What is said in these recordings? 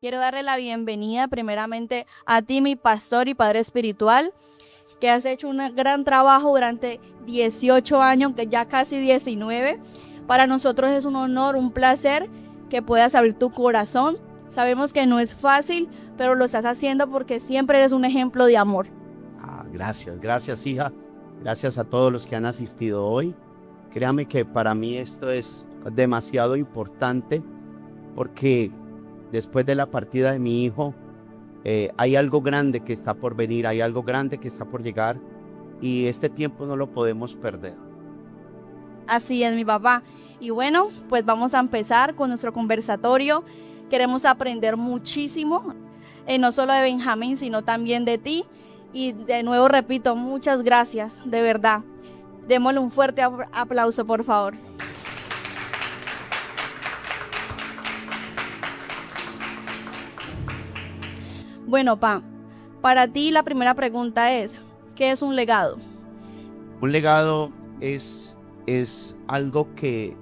Quiero darle la bienvenida primeramente a ti, mi pastor y padre espiritual, que has hecho un gran trabajo durante 18 años, que ya casi 19. Para nosotros es un honor, un placer que puedas abrir tu corazón. Sabemos que no es fácil, pero lo estás haciendo porque siempre eres un ejemplo de amor. Gracias hija, gracias a todos los que han asistido hoy. Créame que para mí esto es demasiado importante porque después de la partida de mi hijo hay algo grande que está por venir, hay algo grande que está por llegar y este tiempo no lo podemos perder. Así es, mi papá. Y bueno, pues vamos a empezar con nuestro conversatorio. Queremos aprender muchísimo, no solo de Benjamín, sino también de ti. Y de nuevo repito, muchas gracias, de verdad. Démosle un fuerte aplauso, por favor. Bueno, Pa, para ti la primera pregunta es, ¿qué es un legado? Un legado es algo que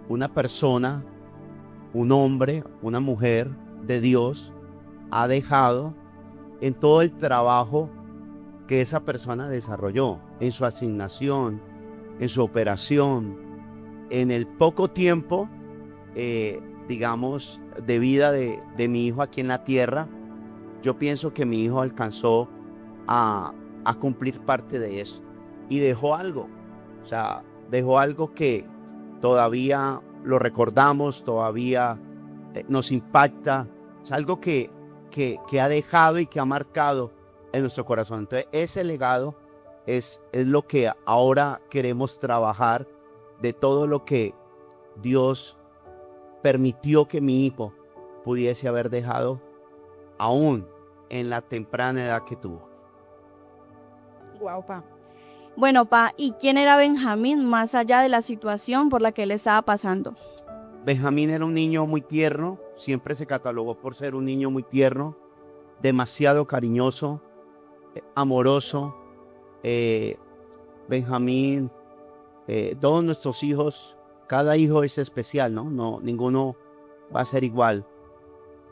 una persona, un hombre, una mujer de Dios ha dejado en todo el trabajo que esa persona desarrolló, en su asignación, en su operación, en el poco tiempo, digamos, de vida de mi hijo aquí en la tierra. Yo pienso que mi hijo alcanzó a cumplir parte de eso y dejó algo, o sea, dejó algo que todavía lo recordamos, todavía nos impacta, es algo que ha dejado y que ha marcado en nuestro corazón. Entonces ese legado es lo que ahora queremos trabajar, de todo lo que Dios permitió que mi hijo pudiese haber dejado aún en la temprana edad que tuvo. Guau, Pa. Bueno, Pa, ¿y quién era Benjamín más allá de la situación por la que él estaba pasando? Benjamín era un niño muy tierno, siempre se catalogó por ser un niño muy tierno, demasiado cariñoso, amoroso. Benjamín, todos nuestros hijos, cada hijo es especial, ¿no? Ninguno va a ser igual.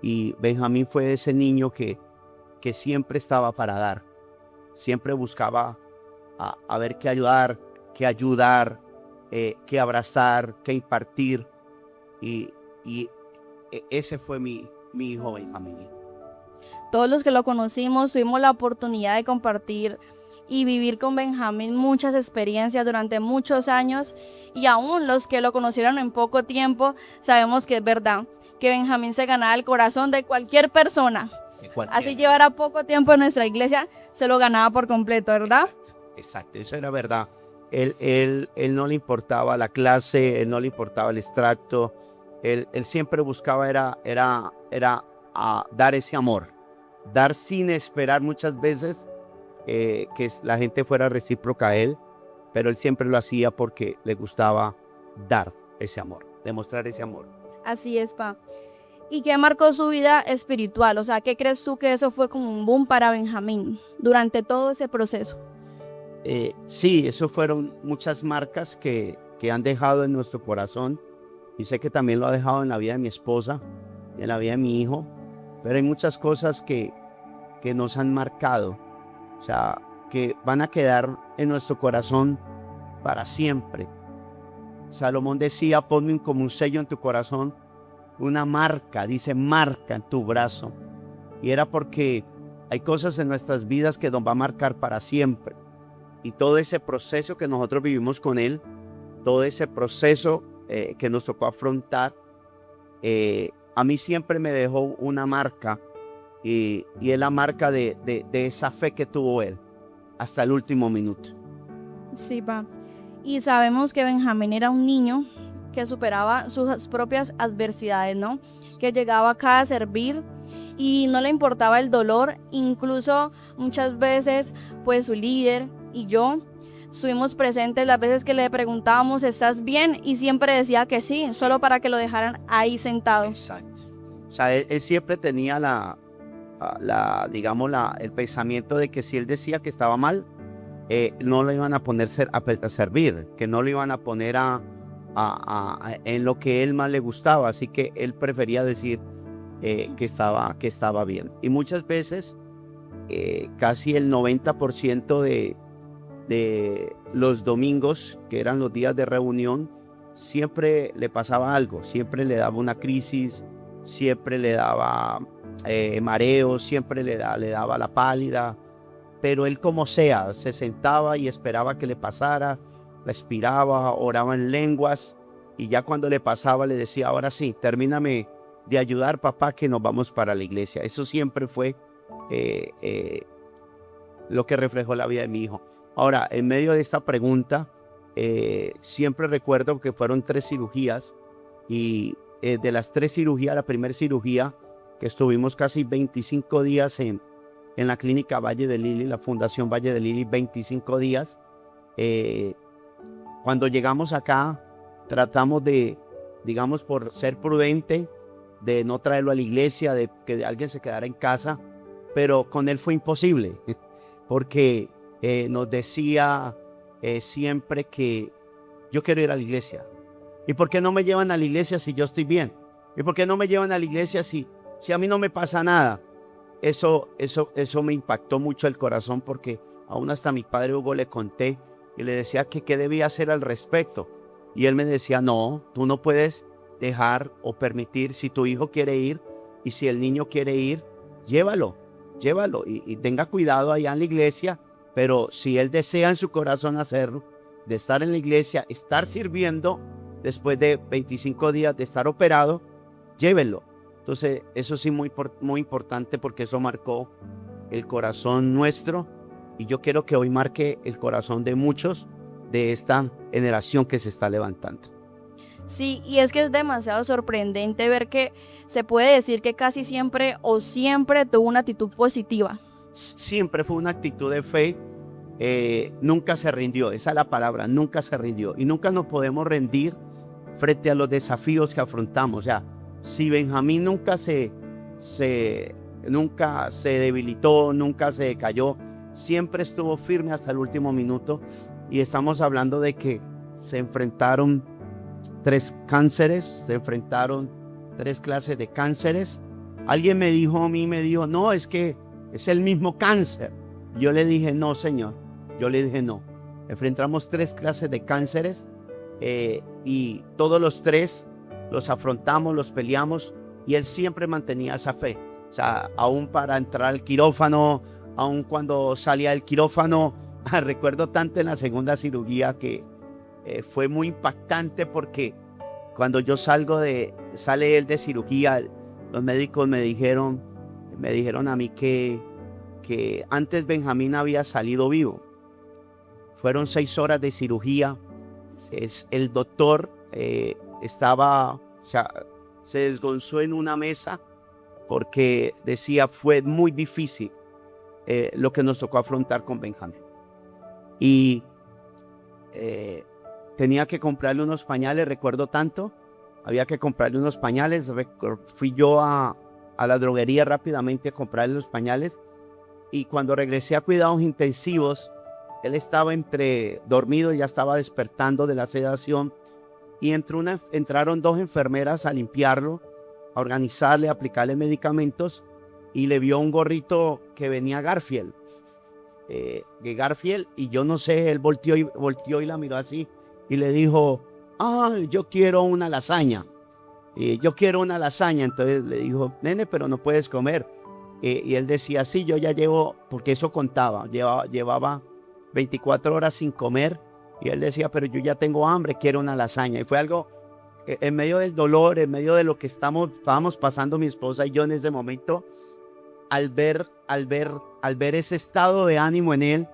Y Benjamín fue ese niño que siempre estaba para dar, siempre buscaba a ver qué ayudar, qué abrazar, qué impartir. Y ese fue mi hijo Benjamín. Todos los que lo conocimos tuvimos la oportunidad de compartir y vivir con Benjamín muchas experiencias durante muchos años, y aún los que lo conocieron en poco tiempo sabemos que es verdad, que Benjamín se ganaba el corazón de cualquier persona. Así llevara poco tiempo en nuestra iglesia, se lo ganaba por completo, ¿verdad? Exacto, eso era verdad. Él no le importaba la clase, él no le importaba el extracto, él siempre buscaba era dar ese amor, dar sin esperar muchas veces que la gente fuera recíproca a él, pero él siempre lo hacía porque le gustaba dar ese amor, demostrar ese amor. Así es, Pa. ¿Y qué marcó su vida espiritual? O sea, ¿qué crees tú que eso fue como un boom para Benjamín durante todo ese proceso? Sí, eso fueron muchas marcas que han dejado en nuestro corazón, y sé que también lo ha dejado en la vida de mi esposa y en la vida de mi hijo, pero hay muchas cosas que nos han marcado, o sea, que van a quedar en nuestro corazón para siempre. Salomón decía: ponme como un sello en tu corazón, una marca, dice marca en tu brazo. Y era porque hay cosas en nuestras vidas que nos va a marcar para siempre. Y todo ese proceso que nosotros vivimos con él, todo ese proceso que nos tocó afrontar, a mí siempre me dejó una marca, y es la marca de esa fe que tuvo él hasta el último minuto. Sí, Pa. Y sabemos que Benjamín era un niño que superaba sus propias adversidades, ¿no? Que llegaba acá a servir y no le importaba el dolor. Incluso muchas veces, pues su líder y yo estuvimos presentes las veces que le preguntábamos: ¿estás bien? Y siempre decía que sí, solo para que lo dejaran ahí sentado. Exacto. O sea, él siempre tenía el pensamiento de que si él decía que estaba mal, no lo iban a poner a servir, que no lo iban a poner en lo que él más le gustaba. Así que él prefería decir: que estaba bien. Y muchas veces, casi el 90% de los domingos, que eran los días de reunión, siempre le pasaba algo, siempre le daba una crisis, siempre le daba mareo, siempre le daba la pálida, pero él como sea, se sentaba y esperaba que le pasara, respiraba, oraba en lenguas, y ya cuando le pasaba le decía, ahora sí, termíname de ayudar, papá, que nos vamos para la iglesia. Eso siempre fue lo que reflejó la vida de mi hijo. Ahora, en medio de esta pregunta, siempre recuerdo que fueron 3 cirugías, y de las 3 cirugías, la primera cirugía, que estuvimos casi 25 días en la clínica Valle de Lili, la Fundación Valle de Lili, 25 días. Cuando llegamos acá, tratamos de, digamos, por ser prudente, de no traerlo a la iglesia, de que alguien se quedara en casa, pero con él fue imposible, porque nos decía siempre que yo quiero ir a la iglesia. ¿Y por qué no me llevan a la iglesia si yo estoy bien? ¿Y por qué no me llevan a la iglesia si a mí no me pasa nada? Eso me impactó mucho el corazón, porque aún hasta a mi padre Hugo le conté y le decía que qué debía hacer al respecto. Y él me decía, no, tú no puedes dejar o permitir, si tu hijo quiere ir y si el niño quiere ir, llévalo y tenga cuidado allá en la iglesia, pero si él desea en su corazón hacerlo, de estar en la iglesia, estar sirviendo después de 25 días de estar operado, llévenlo. Entonces eso sí muy importante, porque eso marcó el corazón nuestro, y yo quiero que hoy marque el corazón de muchos de esta generación que se está levantando. Sí, y es que es demasiado sorprendente ver que se puede decir que casi siempre o siempre tuvo una actitud positiva. Siempre fue una actitud de fe, nunca se rindió, esa es la palabra, nunca se rindió, y nunca nos podemos rendir frente a los desafíos que afrontamos. O sea, si Benjamín nunca se debilitó, nunca se cayó, siempre estuvo firme hasta el último minuto. Y estamos hablando de que se enfrentaron 3 cánceres, se enfrentaron 3 clases de cánceres. Alguien me dijo, no, es que es el mismo cáncer. Yo le dije, no, señor. Yo le dije, no. Enfrentamos 3 clases de cánceres, y todos los 3 los afrontamos, los peleamos, y él siempre mantenía esa fe. O sea, aún para entrar al quirófano, aún cuando salía del quirófano, recuerdo tanto en la segunda cirugía que fue muy impactante, porque cuando yo sale él de cirugía, los médicos me dijeron a mí que antes Benjamín había salido vivo. Fueron 6 horas de cirugía. El doctor se desgonzó en una mesa, porque decía, fue muy difícil lo que nos tocó afrontar con Benjamín. Y tenía que comprarle unos pañales, recuerdo tanto, había que comprarle unos pañales. Fui yo a la droguería rápidamente a comprarle los pañales, y cuando regresé a cuidados intensivos, él estaba entre dormido, ya estaba despertando de la sedación, y entraron 2 enfermeras a limpiarlo, a organizarle, a aplicarle medicamentos, y le vio un gorrito que venía Garfield, y yo no sé, él volteó y la miró así, y le dijo, yo quiero una lasaña. Entonces le dijo, nene, pero no puedes comer. Y él decía, sí, yo ya llevo, porque eso contaba, llevaba 24 horas sin comer, y él decía, pero yo ya tengo hambre, quiero una lasaña. Y fue algo, en medio del dolor, en medio de lo que estábamos pasando mi esposa y yo en ese momento, al ver ese estado de ánimo en él,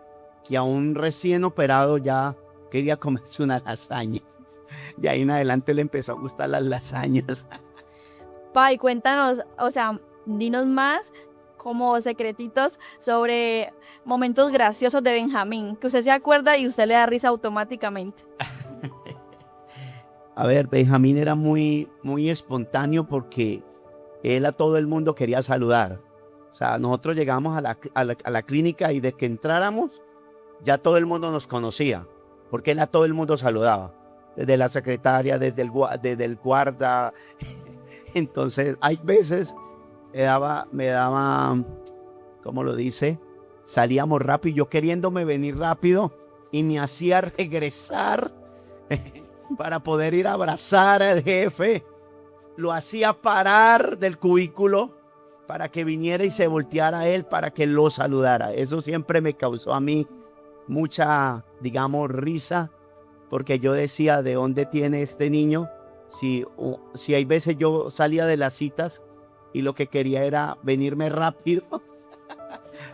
que aún recién operado ya quería comerse una lasaña. Y ahí en adelante le empezó a gustar las lasañas. Pa, y cuéntanos, o sea, dinos más como secretitos sobre momentos graciosos de Benjamín, que usted se acuerda y usted le da risa automáticamente. A ver, Benjamín era muy, muy espontáneo, porque él a todo el mundo quería saludar. O sea, nosotros llegamos a la clínica, y de que entráramos, ya todo el mundo nos conocía, porque él a todo el mundo saludaba, desde la secretaria, desde el guarda. Entonces hay veces me daba, ¿cómo lo dice? Salíamos rápido, yo queriéndome venir rápido y me hacía regresar para poder ir a abrazar al jefe. Lo hacía parar del cubículo para que viniera y se volteara a él para que lo saludara. Eso siempre me causó a mí mucha, digamos, risa, porque yo decía, ¿de dónde tiene este niño? Si hay veces yo salía de las citas y lo que quería era venirme rápido,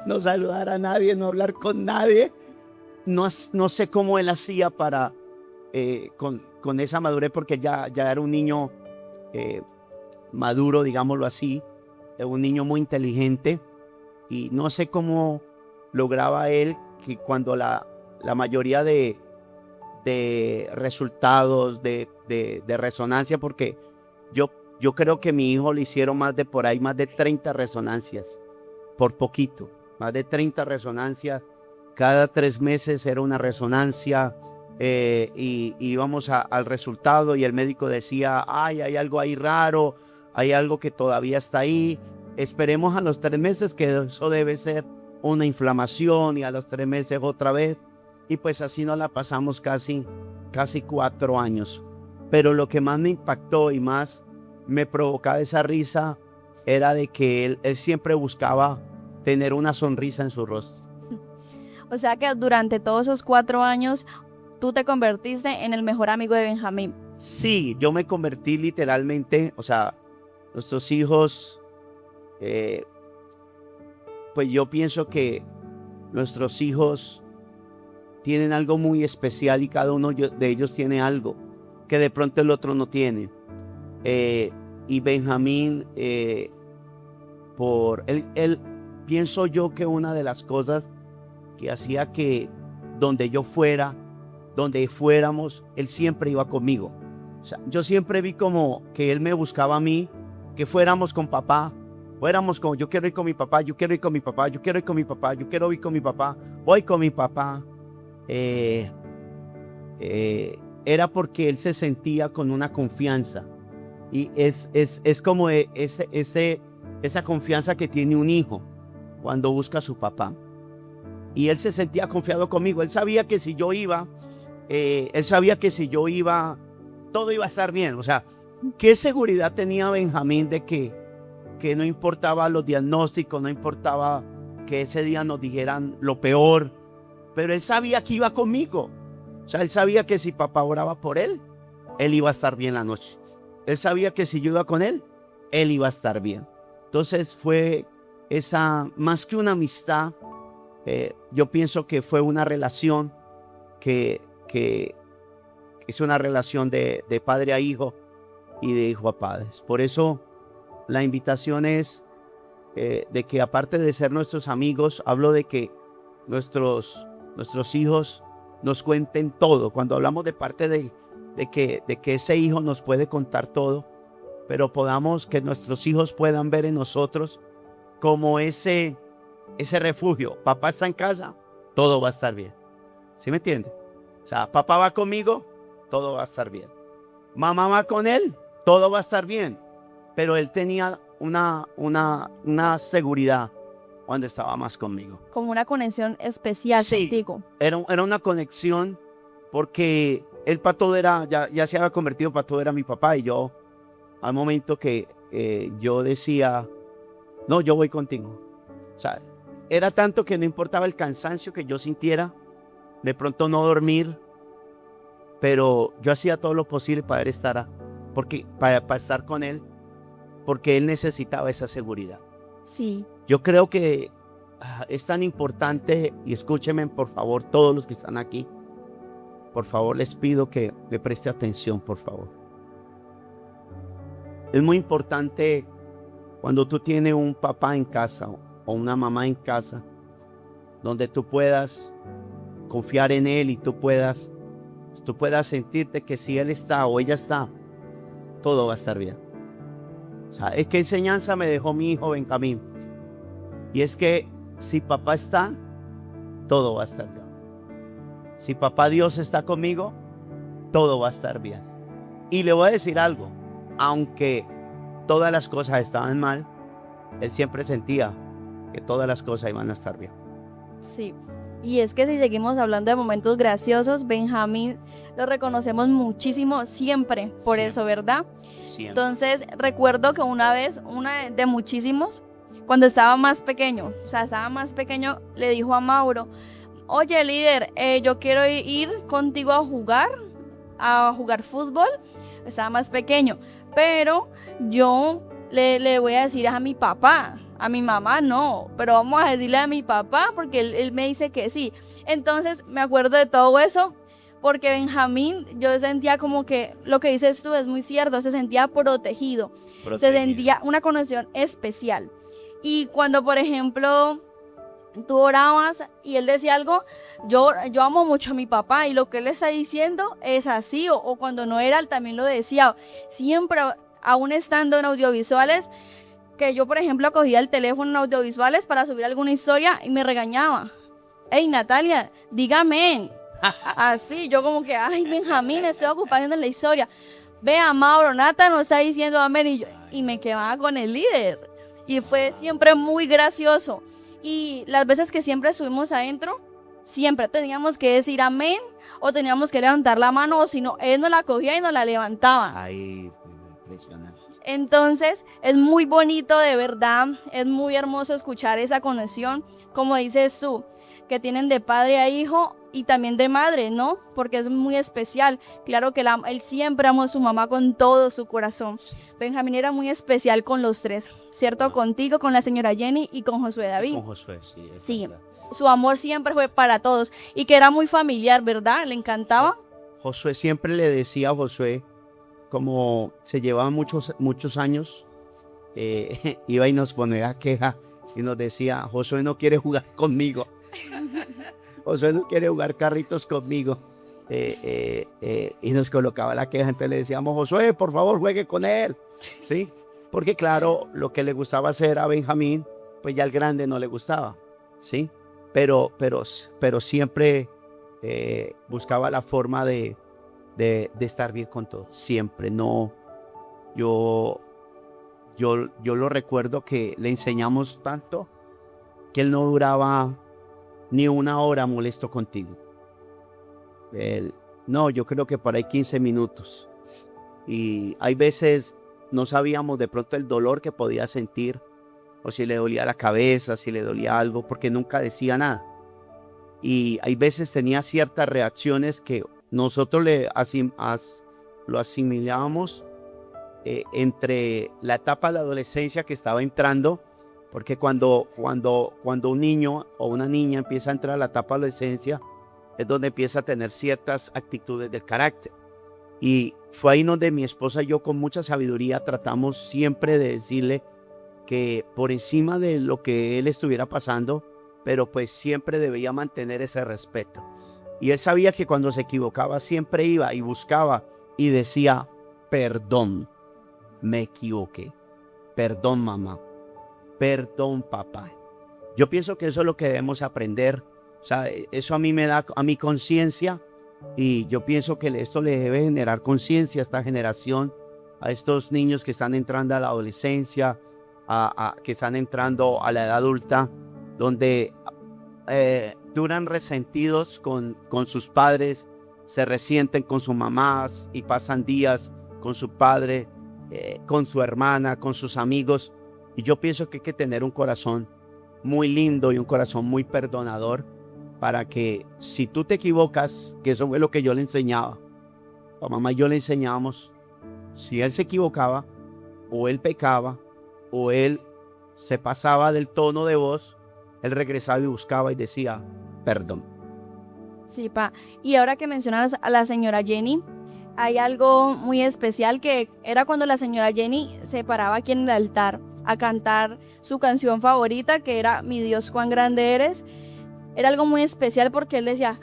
no saludar a nadie, no hablar con nadie. No sé cómo él hacía para, con esa madurez, porque ya era un niño maduro, digámoslo así, un niño muy inteligente, y no sé cómo lograba él que cuando la mayoría de resultados, de resonancia, porque yo creo que mi hijo le hicieron más de 30 resonancias, por poquito, más de 30 resonancias, cada 3 meses era una resonancia, y íbamos al resultado y el médico decía, ay, hay algo ahí raro, hay algo que todavía está ahí, esperemos a los 3 meses que eso debe ser una inflamación, y a los 3 meses otra vez, y pues así nos la pasamos casi 4 años. Pero lo que más me impactó y más me provocaba esa risa era de que él siempre buscaba tener una sonrisa en su rostro. O sea que durante todos esos 4 años tú te convertiste en el mejor amigo de Benjamín. Sí, yo me convertí literalmente, o sea, nuestros hijos, pues yo pienso que nuestros hijos tienen algo muy especial y cada uno de ellos tiene algo que de pronto el otro no tiene. Y Benjamín, él pienso yo que una de las cosas que hacía que donde yo fuera, donde fuéramos, él siempre iba conmigo. O sea, yo siempre vi como que él me buscaba a mí, que fuéramos con papá, fuéramos como, yo quiero ir con mi papá, yo quiero ir con mi papá, yo quiero ir con mi papá, yo quiero ir con mi papá, voy con mi papá. Era porque él se sentía con una confianza, y es como esa confianza que tiene un hijo cuando busca a su papá, y él se sentía confiado conmigo. Él sabía que si yo iba, todo iba a estar bien. O sea, ¿qué seguridad tenía Benjamín de que no importaba los diagnósticos, no importaba que ese día nos dijeran lo peor, pero él sabía que iba conmigo? O sea, él sabía que si papá oraba por él iba a estar bien la noche. Él sabía que si yo iba con él iba a estar bien. Entonces fue esa, más que una amistad, yo pienso que fue una relación que es una relación de padre a hijo y de hijo a padres. Por eso la invitación es de que, aparte de ser nuestros amigos, hablo de que nuestros hijos nos cuenten todo. Cuando hablamos de parte de que ese hijo nos puede contar todo, pero que nuestros hijos puedan ver en nosotros como ese refugio. Papá está en casa, todo va a estar bien. ¿Sí me entiende? O sea, papá va conmigo, todo va a estar bien. Mamá va con él, todo va a estar bien. Pero él tenía una seguridad cuando estaba más conmigo. Como una conexión especial contigo. Era una conexión, porque él para todo ya se había convertido, para todo era mi papá. Y yo, al momento que yo decía, no, yo voy contigo. O sea, era tanto que no importaba el cansancio que yo sintiera, de pronto no dormir, pero yo hacía todo lo posible para estar con él, porque él necesitaba esa seguridad. Sí. Yo creo que es tan importante, y escúchenme por favor todos los que están aquí, por favor les pido que me preste atención, por favor. Es muy importante cuando tú tienes un papá en casa o una mamá en casa, donde tú puedas confiar en él y tú puedas sentirte que si él está o ella está, todo va a estar bien. O sea, es que enseñanza me dejó mi hijo Benjamín. Y es que si papá está, todo va a estar bien. Si papá Dios está conmigo, todo va a estar bien. Y le voy a decir algo, aunque todas las cosas estaban mal, él siempre sentía que todas las cosas iban a estar bien. Sí. Y es que si seguimos hablando de momentos graciosos, Benjamín lo reconocemos muchísimo siempre por Siempre. eso, ¿verdad? Siempre. Entonces recuerdo que una vez, una de muchísimos, cuando estaba más pequeño, le dijo a Mauro: oye, líder, yo quiero ir contigo a jugar fútbol. Estaba más pequeño, pero yo le voy a decir a mi papá. A mi mamá no, pero vamos a decirle a mi papá porque él me dice que sí. Entonces me acuerdo de todo eso porque Benjamín, yo sentía como que lo que dices tú es muy cierto, se sentía protegido. Se sentía una conexión especial. Y cuando, por ejemplo, tú orabas y él decía algo, yo amo mucho a mi papá y lo que él está diciendo es así, o cuando no era, él también lo decía. Siempre, aún estando en audiovisuales, que yo, por ejemplo, cogía el teléfono en audiovisuales para subir alguna historia y me regañaba. Hey, Natalia, dígame. Así, yo como que, ay, Benjamín, estoy ocupada en la historia. Vea, Mauro, Nata nos está diciendo amén. Y me quedaba con el líder. Y fue siempre muy gracioso. Y las veces que siempre estuvimos adentro, siempre teníamos que decir amén o teníamos que levantar la mano, o si no, él nos la cogía y nos la levantaba. Ay, impresionante. Entonces es muy bonito, de verdad, es muy hermoso escuchar esa conexión, como dices tú, que tienen de padre a hijo y también de madre, ¿no? Porque es muy especial. Claro que él siempre amó a su mamá con todo su corazón. Benjamín era muy especial con los tres, ¿cierto? Contigo, con la señora Jenny y con Josué David. Con Josué, sí. Sí, su amor siempre fue para todos y que era muy familiar, ¿verdad? Le encantaba. Josué siempre le decía a Josué, como se llevaban muchos años, iba y nos ponía queja y nos decía: Josué no quiere jugar conmigo. Josué no quiere jugar carritos conmigo. Y nos colocaba la queja. Entonces le decíamos: Josué, por favor, juegue con él. ¿Sí? Porque claro, lo que le gustaba hacer a Benjamín, pues ya al grande no le gustaba. ¿Sí? Pero siempre buscaba la forma de estar bien con todo. Siempre. No, yo lo recuerdo que le enseñamos tanto que él no duraba ni una hora molesto contigo. No, yo creo que por ahí 15 minutos. Y hay veces no sabíamos de pronto el dolor que podía sentir, o si le dolía la cabeza, si le dolía algo, porque nunca decía nada. Y hay veces tenía ciertas reacciones que nosotros lo asimilábamos entre la etapa de la adolescencia que estaba entrando, porque cuando un niño o una niña empieza a entrar a la etapa de la adolescencia, es donde empieza a tener ciertas actitudes del carácter. Y fue ahí donde mi esposa y yo, con mucha sabiduría, tratamos siempre de decirle que por encima de lo que él estuviera pasando, pero pues siempre debía mantener ese respeto. Y él sabía que cuando se equivocaba siempre iba y buscaba y decía: perdón, me equivoqué, perdón mamá, perdón papá. Yo pienso que eso es lo que debemos aprender. O sea, eso a mí me da a mi conciencia, y yo pienso que esto le debe generar conciencia a esta generación, a estos niños que están entrando a la adolescencia, que están entrando a la edad adulta, donde duran resentidos con sus padres, se resienten con sus mamás y pasan días con su padre, con su hermana, con sus amigos. Y yo pienso que hay que tener un corazón muy lindo y un corazón muy perdonador, para que si tú te equivocas, que eso fue lo que yo le enseñaba, a mamá y yo le enseñábamos, si él se equivocaba o él pecaba o él se pasaba del tono de voz, él regresaba y buscaba y decía: perdón. Sí, pa. Y ahora que mencionas a la señora Jenny, hay algo muy especial, que era cuando la señora Jenny se paraba aquí en el altar a cantar su canción favorita, que era Mi Dios, cuán grande eres. Era algo muy especial porque él decía: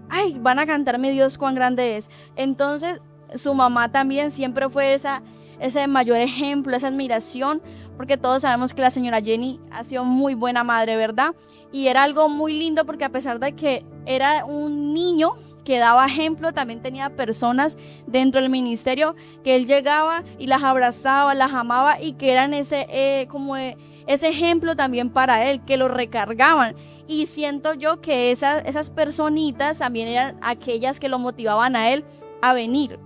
ay, van a cantar Mi Dios, cuán grande es. Entonces su mamá también siempre fue ese mayor ejemplo, esa admiración, porque todos sabemos que la señora Jenny ha sido muy buena madre, ¿verdad? Y era algo muy lindo porque, a pesar de que era un niño, que daba ejemplo. También tenía personas dentro del ministerio que él llegaba y las abrazaba, las amaba, y que eran ese ejemplo también para él, que lo recargaban. Y siento yo que esas personitas también eran aquellas que lo motivaban a él a venir.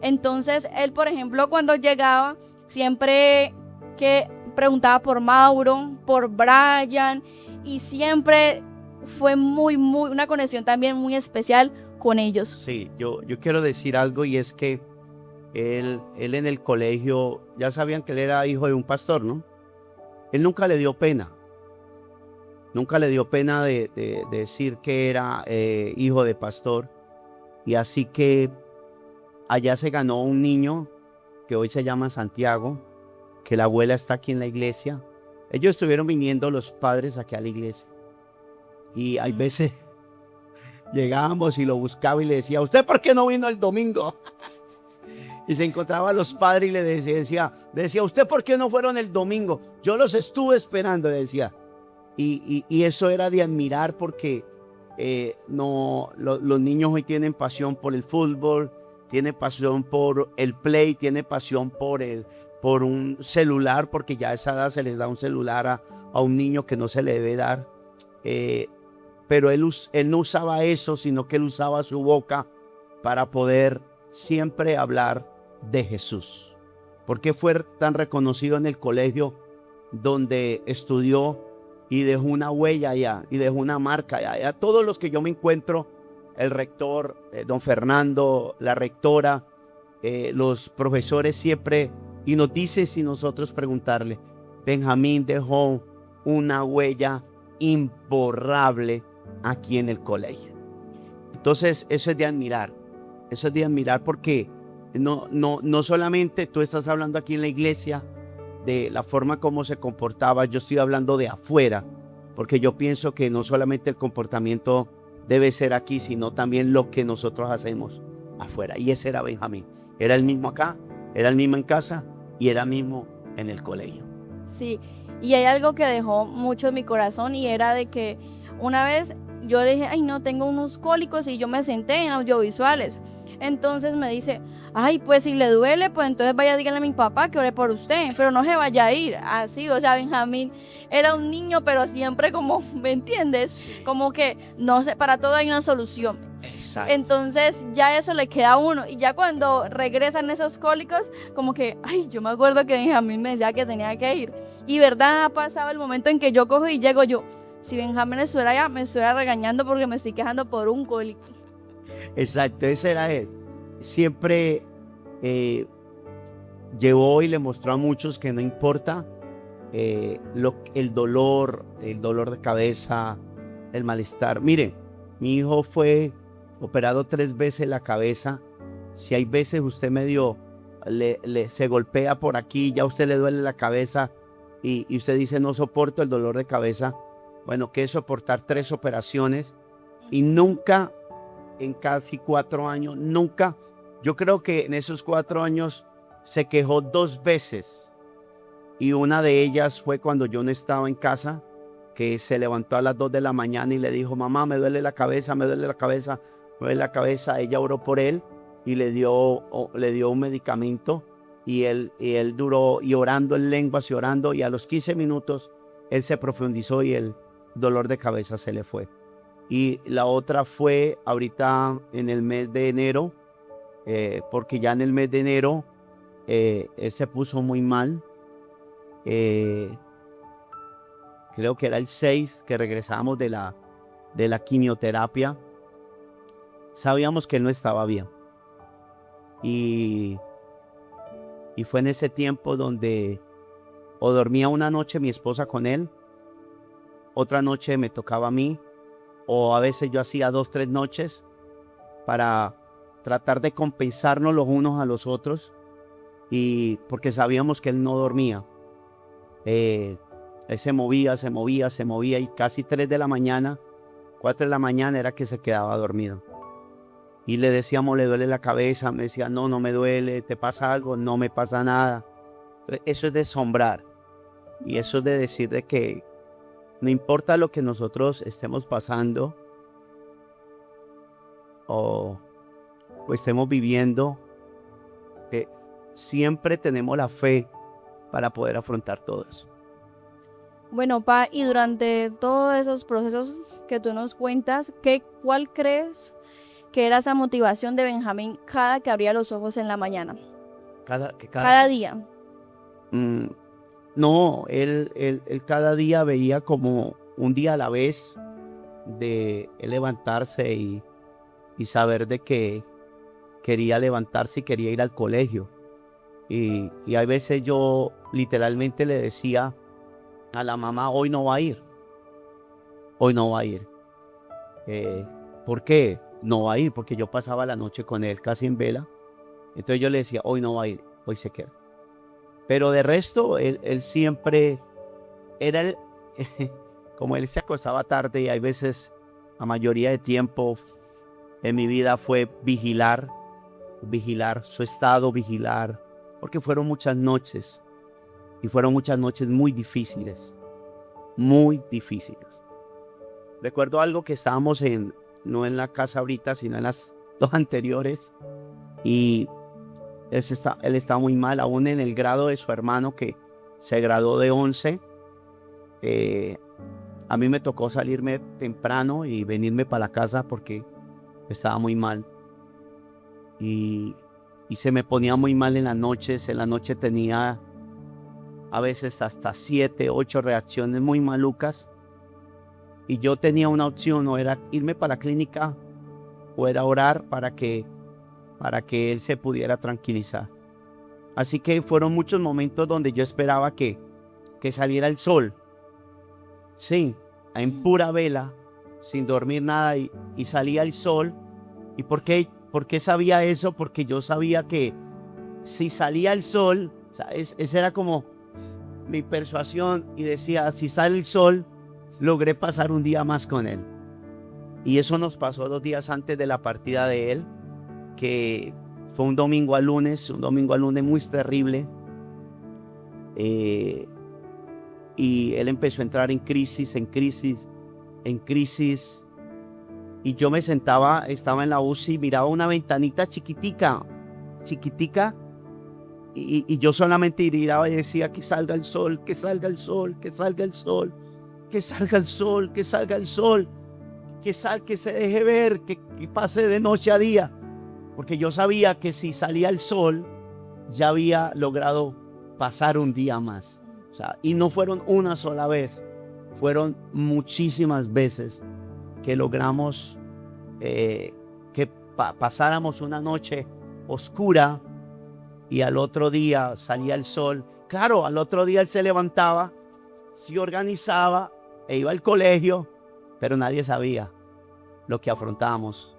Entonces él, por ejemplo, cuando llegaba, siempre que preguntaba por Mauro, por Brian, y siempre fue muy una conexión también muy especial con ellos. Sí, yo quiero decir algo, y es que él en el colegio, ya sabían que él era hijo de un pastor, ¿no? Él nunca le dio pena. Nunca le dio pena de decir que era hijo de pastor. Y así que allá se ganó un niño que hoy se llama Santiago, que la abuela está aquí en la iglesia. Ellos estuvieron viniendo los padres aquí a la iglesia. Y hay veces llegábamos y lo buscaba y le decía, ¿usted por qué no vino el domingo? Y se encontraba a los padres y le decía, ¿usted por qué no fueron el domingo? Yo los estuve esperando, decía. Y eso era de admirar, porque los niños hoy tienen pasión por el fútbol, tienen pasión por el play, tienen pasión por un celular, porque ya a esa edad se les da un celular a un niño que no se le debe dar. Pero él no usaba eso, sino que él usaba su boca para poder siempre hablar de Jesús. ¿Por qué fue tan reconocido en el colegio donde estudió y dejó una huella allá y dejó una marca allá? Todos los que yo me encuentro, el rector, don Fernando, la rectora, los profesores siempre, y nos dice, si nosotros preguntarle, Benjamín dejó una huella imborrable aquí en el colegio. Entonces eso es de admirar. Eso es de admirar, porque no solamente tú estás hablando aquí en la iglesia de la forma como se comportaba, yo estoy hablando de afuera, porque yo pienso que no solamente el comportamiento debe ser aquí, sino también lo que nosotros hacemos afuera. Y ese era Benjamín. Era el mismo acá, era el mismo en casa y era el mismo en el colegio. Sí, y hay algo que dejó mucho en mi corazón, y era de que una vez yo le dije, ay no, tengo unos cólicos, y yo me senté en audiovisuales. Entonces me dice, ay, pues si le duele, pues entonces vaya, dígale a mi papá que ore por usted, pero no se vaya a ir. Así, o sea, Benjamín era un niño, pero siempre como, ¿me entiendes? Sí. Como que, no sé, para todo hay una solución. Exacto. Entonces ya eso le queda a uno, y ya cuando regresan esos cólicos, como que, ay, yo me acuerdo que Benjamín me decía que tenía que ir. Y verdad, ha pasado el momento en que yo cojo y llego yo, si Benjamín estuviera allá, me estuviera regañando porque me estoy quejando por un cólico. Exacto, ese era él. Siempre llevó y le mostró a muchos que no importa el dolor de cabeza, el malestar. Miren, mi hijo fue operado 3 veces la cabeza. Si hay veces usted medio se golpea por aquí, ya a usted le duele la cabeza y usted dice, no soporto el dolor de cabeza. Bueno, que es soportar 3 operaciones, y nunca, en casi 4 años, nunca, yo creo que en esos 4 años se quejó 2 veces, y una de ellas fue cuando yo no estaba en casa, que se levantó a las 2 de la mañana y le dijo, mamá, me duele la cabeza, me duele la cabeza, me duele la cabeza. Ella oró por él y le dio un medicamento, y él duró y orando en lenguas y orando, y a los 15 minutos él se profundizó y el dolor de cabeza se le fue. Y la otra fue ahorita en el mes de enero, porque ya en el mes de enero él se puso muy mal. Creo que era el 6 que regresamos de la quimioterapia. Sabíamos que él no estaba bien. Y fue en ese tiempo donde o dormía una noche mi esposa con él, otra noche me tocaba a mí, o a veces yo hacía 2, 3 noches para tratar de compensarnos los unos a los otros, y porque sabíamos que él no dormía. Él se movía, y casi 3 de la mañana, 4 de la mañana era que se quedaba dormido. Y le decíamos, le duele la cabeza, me decía, no me duele, ¿te pasa algo? No me pasa nada. Eso es de asombrar, y eso es de decir de que no importa lo que nosotros estemos pasando, o estemos viviendo, siempre tenemos la fe para poder afrontar todo eso. Bueno, Pa, y durante todos esos procesos que tú nos cuentas, ¿cuál crees que era esa motivación de Benjamín cada que abría los ojos en la mañana? Cada día. No, él cada día veía como un día a la vez, de él levantarse y saber de que quería levantarse y quería ir al colegio. Y hay veces yo literalmente le decía a la mamá, hoy no va a ir. Hoy no va a ir. ¿Por qué? No va a ir, porque yo pasaba la noche con él casi en vela. Entonces yo le decía, hoy no va a ir, hoy se queda. Pero de resto, él siempre era como él se acostaba tarde, y hay veces, la mayoría de tiempo en mi vida fue vigilar su estado, porque fueron muchas noches, y fueron muchas noches muy difíciles. Recuerdo algo que estábamos no en la casa ahorita, sino en las dos anteriores, y él está muy mal, aún en el grado de su hermano que se graduó de 11. A mí me tocó salirme temprano y venirme para la casa porque estaba muy mal. Y se me ponía muy mal en las noches. En la noche tenía a veces hasta 7, 8 reacciones muy malucas. Y yo tenía una opción, o era irme para la clínica o era orar para que él se pudiera tranquilizar. Así que fueron muchos momentos donde yo esperaba que saliera el sol. Sí, en pura vela, sin dormir nada, y salía el sol. ¿Y por qué sabía eso? Porque yo sabía que si salía el sol, o sea, esa era como mi persuasión, y decía, si sale el sol, logré pasar un día más con él. Y eso nos pasó 2 días antes de la partida de él, que fue un domingo a lunes muy terrible. Y él empezó a entrar en crisis, y yo estaba en la UCI, miraba una ventanita chiquitica, y yo solamente miraba y decía, que salga el sol, que salga el sol, que salga el sol, que salga el sol, que salga el sol, que se deje ver, que pase de noche a día, porque yo sabía que si salía el sol, ya había logrado pasar un día más. O sea, y no fueron una sola vez, fueron muchísimas veces que logramos que pasáramos una noche oscura y al otro día salía el sol. Claro, al otro día él se levantaba, se organizaba e iba al colegio, pero nadie sabía lo que afrontábamos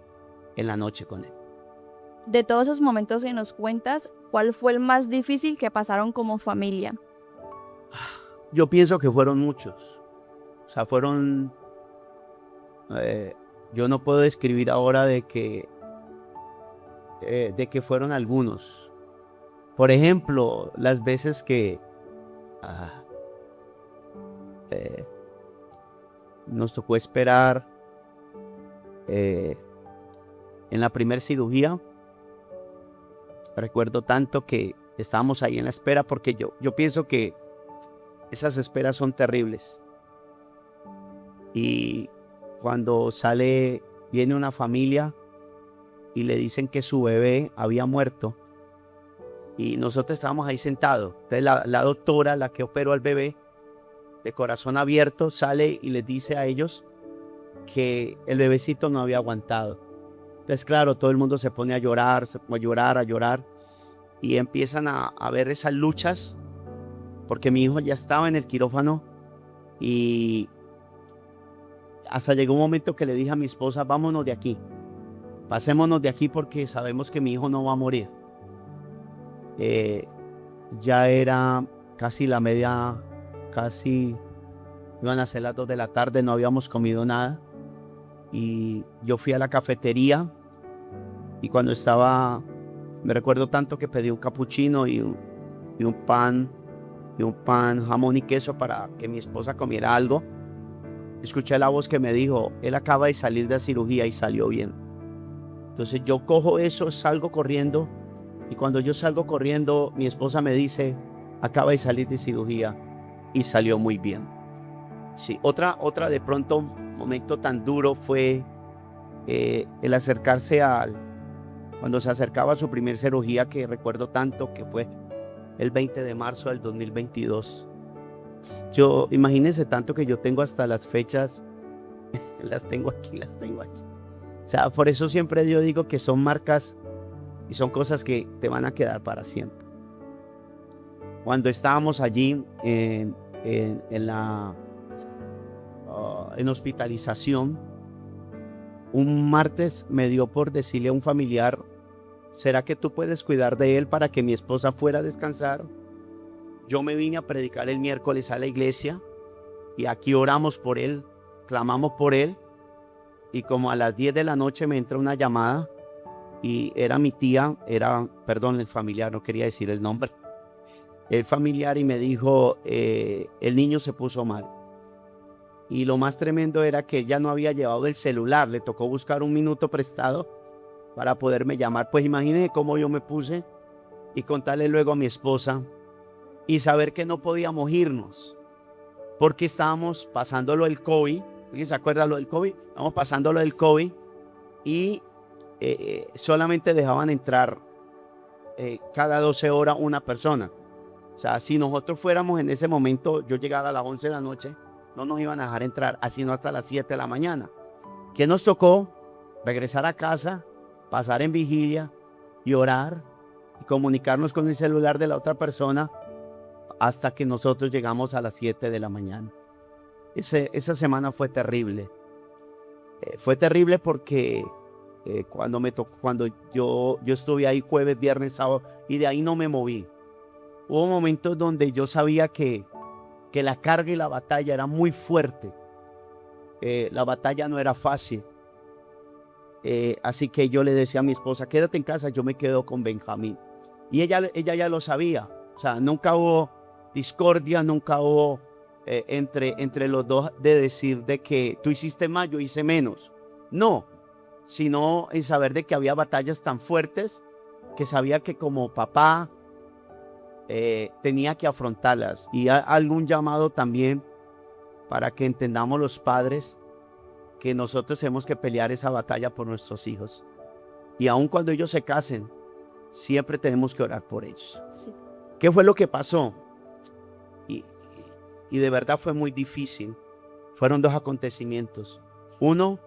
en la noche con él. De todos esos momentos que nos cuentas, ¿cuál fue el más difícil que pasaron como familia? Yo pienso que fueron muchos. O sea, yo no puedo describir ahora de que fueron algunos. Por ejemplo, las veces que nos tocó esperar en la primera cirugía. Recuerdo tanto que estábamos ahí en la espera, porque yo pienso que esas esperas son terribles. Y cuando viene una familia y le dicen que su bebé había muerto, y nosotros estábamos ahí sentados. Entonces la doctora, la que operó al bebé, de corazón abierto, sale y les dice a ellos que el bebecito no había aguantado. Entonces, claro, todo el mundo se pone a llorar, y empiezan a ver esas luchas, porque mi hijo ya estaba en el quirófano, y hasta llegó un momento que le dije a mi esposa, vámonos de aquí, pasémonos de aquí, porque sabemos que mi hijo no va a morir. Ya era casi iban a ser las 2 de la tarde, no habíamos comido nada, y yo fui a la cafetería, y cuando me recuerdo tanto que pedí un capuchino y un pan, jamón y queso para que mi esposa comiera algo. Escuché la voz que me dijo, él acaba de salir de cirugía y salió bien. Entonces yo cojo eso, salgo corriendo, y cuando yo salgo corriendo, mi esposa me dice, acaba de salir de cirugía y salió muy bien. Sí, otra de pronto, un momento tan duro fue el acercarse cuando se acercaba a su primer cirugía, que recuerdo tanto, que fue el 20 de marzo del 2022. Yo, imagínense tanto que yo tengo hasta las fechas, las tengo aquí. O sea, por eso siempre yo digo que son marcas y son cosas que te van a quedar para siempre. Cuando estábamos allí en hospitalización, un martes me dio por decirle a un familiar, ¿será que tú puedes cuidar de él para que mi esposa fuera a descansar? Yo me vine a predicar el miércoles a la iglesia y aquí oramos por él, clamamos por él, y como a las 10 de la noche me entra una llamada y era mi tía, el familiar, no quería decir el nombre, el familiar, y me dijo, el niño se puso mal. Y lo más tremendo era que ella no había llevado el celular, le tocó buscar un minuto prestado para poderme llamar. Pues imagínense cómo yo me puse y contarle luego a mi esposa y saber que no podíamos irnos porque estábamos pasándolo del COVID. ¿Alguien se acuerda lo del COVID? Estábamos pasándolo del COVID y solamente dejaban entrar cada 12 horas una persona. O sea, si nosotros fuéramos en ese momento, yo llegara a las 11 de la noche, no nos iban a dejar entrar, así no hasta las 7 de la mañana. ¿Qué nos tocó? Regresar a casa, pasar en vigilia y orar y comunicarnos con el celular de la otra persona hasta que nosotros llegamos a las 7 de la mañana. Esa semana fue terrible. Fue terrible porque cuando yo estuve ahí jueves, viernes, sábado, y de ahí no me moví. Hubo momentos donde yo sabía que la carga y la batalla era muy fuerte. La batalla no era fácil. Así que yo le decía a mi esposa, quédate en casa, yo me quedo con Benjamín. Y ella ya lo sabía. O sea, nunca hubo discordia, nunca hubo entre los dos de decir de que tú hiciste más, yo hice menos. No, sino en saber de que había batallas tan fuertes que sabía que como papá tenía que afrontarlas. Y algún llamado también para que entendamos los padres que nosotros tenemos que pelear esa batalla por nuestros hijos. Y aun cuando ellos se casen, siempre tenemos que orar por ellos. Sí. ¿Qué fue lo que pasó? Y de verdad fue muy difícil. Fueron dos acontecimientos. Uno,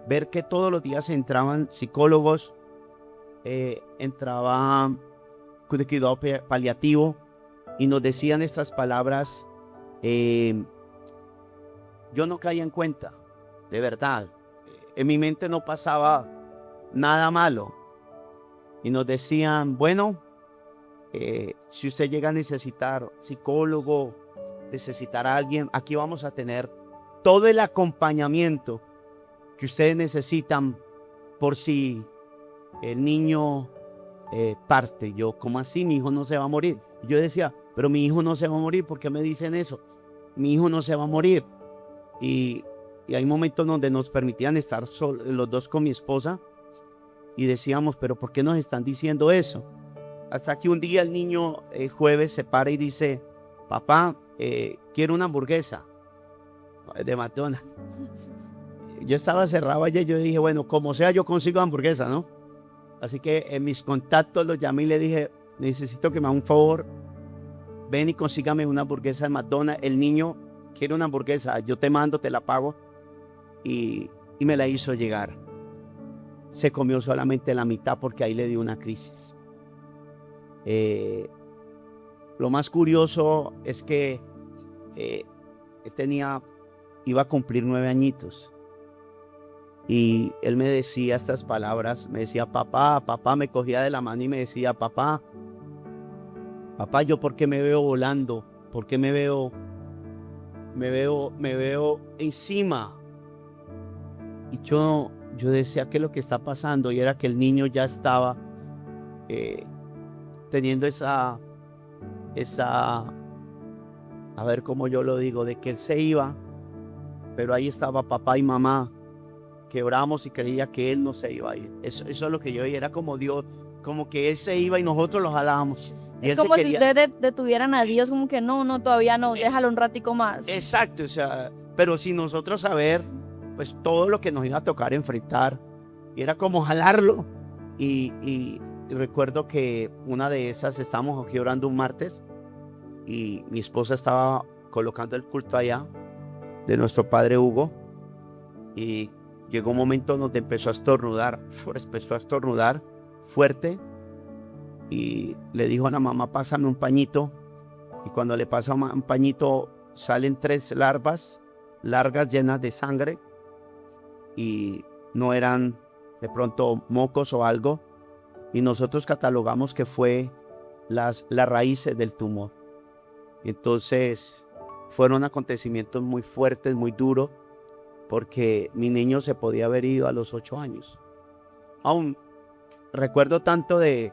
ver que todos los días entraban psicólogos, entraban cuidado paliativo y nos decían estas palabras. Yo no caía en cuenta, de verdad. En mi mente no pasaba nada malo. Y nos decían, bueno, si usted llega a necesitar psicólogo, necesitar a alguien, aquí vamos a tener todo el acompañamiento que ustedes necesitan por si el niño parte. Yo, ¿cómo así? Mi hijo no se va a morir. Y yo decía, pero mi hijo no se va a morir. ¿Por qué me dicen eso? Mi hijo no se va a morir. Y hay momentos donde nos permitían estar los dos con mi esposa y decíamos, pero ¿por qué nos están diciendo eso? Hasta que un día el niño jueves se para y dice, papá, quiero una hamburguesa de McDonald's. Yo estaba cerrado allá y yo dije, bueno, como sea yo consigo hamburguesa, ¿no? Así que en mis contactos los llamé y le dije, necesito que me haga un favor, ven y consígame una hamburguesa de McDonald's. El niño quiere una hamburguesa, yo te mando, te la pago. Y me la hizo llegar. Se comió solamente la mitad porque ahí le dio una crisis. Lo más curioso es que iba a cumplir 9 añitos. Y él me decía estas palabras, me decía, papá, me cogía de la mano y me decía, papá, ¿yo por qué me veo volando? ¿Por qué me veo encima? Y yo decía, ¿qué es lo que está pasando? Y era que el niño ya estaba teniendo esa, a ver cómo yo lo digo, de que él se iba, pero ahí estaba papá y mamá quebramos y creía que Él no se iba a ir. Eso es lo que yo veía, era como Dios, como que Él se iba y nosotros lo jalábamos. Y Es Él se como si quería... ustedes detuvieran a Dios, como que no, todavía no, Es- déjalo un ratico más. Exacto, o sea, pero sin nosotros saber, pues todo lo que nos iba a tocar enfrentar, y era como jalarlo. Y recuerdo que una de esas, estábamos aquí orando un martes, y mi esposa estaba colocando el culto allá de nuestro padre Hugo, y llegó un momento donde empezó a estornudar fuerte, y le dijo a la mamá, pásame un pañito. Y cuando le pasa un pañito, salen 3 larvas largas llenas de sangre, y no eran de pronto mocos o algo, y nosotros catalogamos que fue las raíces del tumor. Entonces fueron acontecimientos muy fuertes, muy duros, porque mi niño se podía haber ido a los 8 años. Aún recuerdo tanto de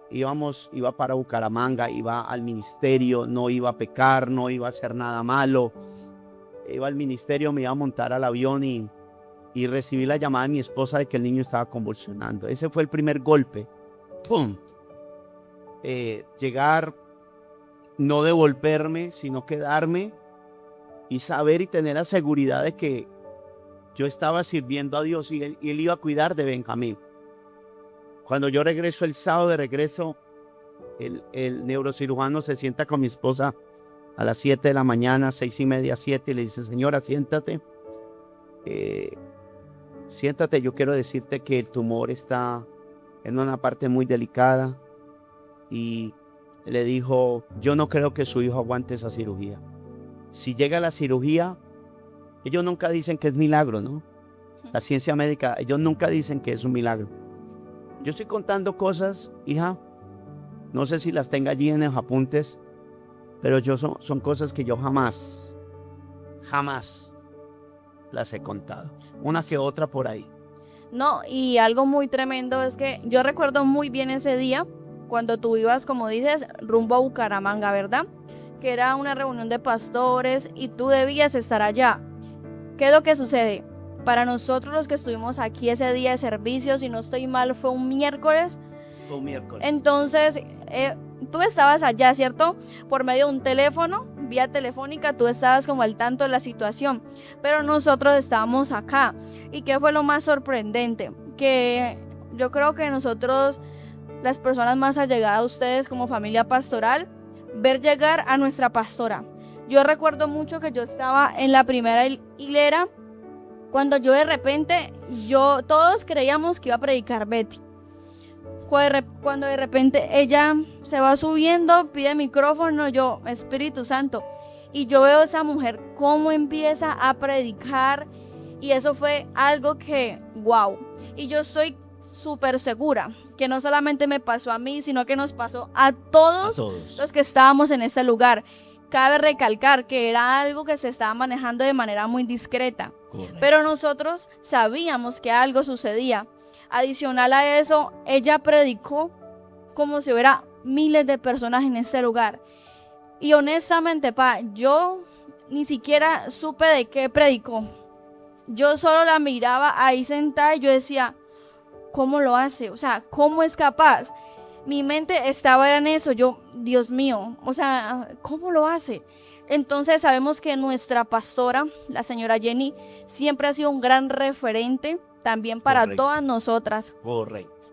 iba para Bucaramanga, iba al ministerio, no iba a pecar, no iba a hacer nada malo, iba al ministerio, me iba a montar al avión, y recibí la llamada de mi esposa de que el niño estaba convulsionando. Ese fue el primer golpe. ¡Pum! Llegar, no devolverme, sino quedarme y saber y tener la seguridad de que yo estaba sirviendo a Dios, y él iba a cuidar de Benjamín. Cuando yo regreso el sábado de regreso, el neurocirujano se sienta con mi esposa a las 7 de la mañana, 6:30, 7, y le dice, señora, siéntate. Siéntate, yo quiero decirte que el tumor está en una parte muy delicada. Y le dijo, yo no creo que su hijo aguante esa cirugía. Si llega a la cirugía, ellos nunca dicen que es milagro, ¿no? La ciencia médica, ellos nunca dicen que es un milagro. Yo estoy contando cosas, hija, no sé si las tenga allí en los apuntes, pero son cosas que yo jamás las he contado. Una que otra por ahí. No, y algo muy tremendo es que yo recuerdo muy bien ese día, cuando tú ibas, como dices, rumbo a Bucaramanga, ¿verdad? Que era una reunión de pastores y tú debías estar allá. ¿Qué es lo que sucede? Para nosotros los que estuvimos aquí ese día de servicio, si no estoy mal, fue un miércoles. Fue un miércoles. Entonces, tú estabas allá, ¿cierto? Por medio de un teléfono, vía telefónica, tú estabas como al tanto de la situación. Pero nosotros estábamos acá. ¿Y qué fue lo más sorprendente? Que yo creo que nosotros, las personas más allegadas a ustedes como familia pastoral, ver llegar a nuestra pastora. Yo recuerdo mucho que yo estaba en la primera hilera, cuando yo de repente, todos creíamos que iba a predicar Betty. Cuando de repente ella se va subiendo, pide micrófono, yo, Espíritu Santo, y yo veo a esa mujer cómo empieza a predicar, y eso fue algo que, wow, y yo estoy súper segura que no solamente me pasó a mí, sino que nos pasó a todos los que estábamos en este lugar. Cabe recalcar que era algo que se estaba manejando de manera muy discreta. Correcto. Pero nosotros sabíamos que algo sucedía. Adicional a eso, ella predicó como si hubiera miles de personas en este lugar. Y honestamente, yo ni siquiera supe de qué predicó. Yo solo la miraba ahí sentada y yo decía, ¿cómo lo hace? O sea, ¿cómo es capaz? Mi mente estaba en eso, Dios mío, o sea, ¿cómo lo hace? Entonces sabemos que nuestra pastora, la señora Jenny, siempre ha sido un gran referente también para Correcto. Todas nosotras. Correcto.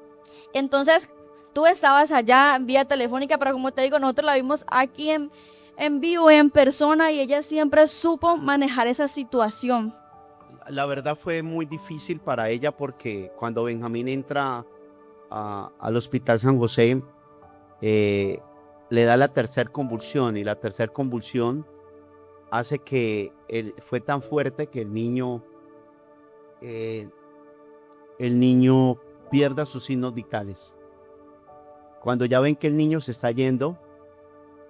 Entonces, tú estabas allá vía telefónica, pero como te digo, nosotros la vimos aquí en vivo, en persona, y ella siempre supo manejar esa situación. La verdad fue muy difícil para ella, porque cuando Benjamín entra al Hospital San José, le da la tercera convulsión, y la tercera convulsión hace que fue tan fuerte que el niño pierda sus signos vitales. Cuando ya ven que el niño se está yendo,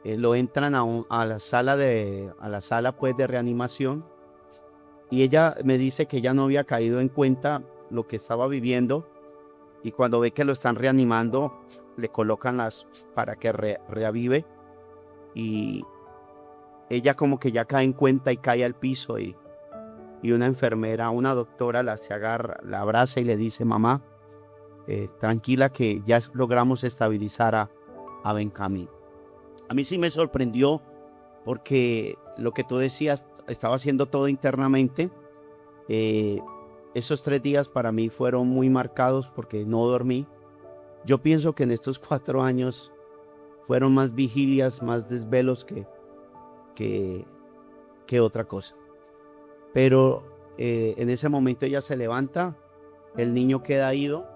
lo entran a la sala pues de reanimación, y ella me dice que ya no había caído en cuenta lo que estaba viviendo, y cuando ve que lo están reanimando, le colocan para que reavive, y ella como que ya cae en cuenta y cae al piso, y y una enfermera, una doctora se agarra, la abraza y le dice: mamá, tranquila que ya logramos estabilizar a Benjamín. A mí sí me sorprendió porque lo que tú decías, estaba haciendo todo internamente. Esos 3 días para mí fueron muy marcados porque no dormí. Yo pienso que en estos 4 años fueron más vigilias, más desvelos que otra cosa. Pero en ese momento ella se levanta, el niño queda ido,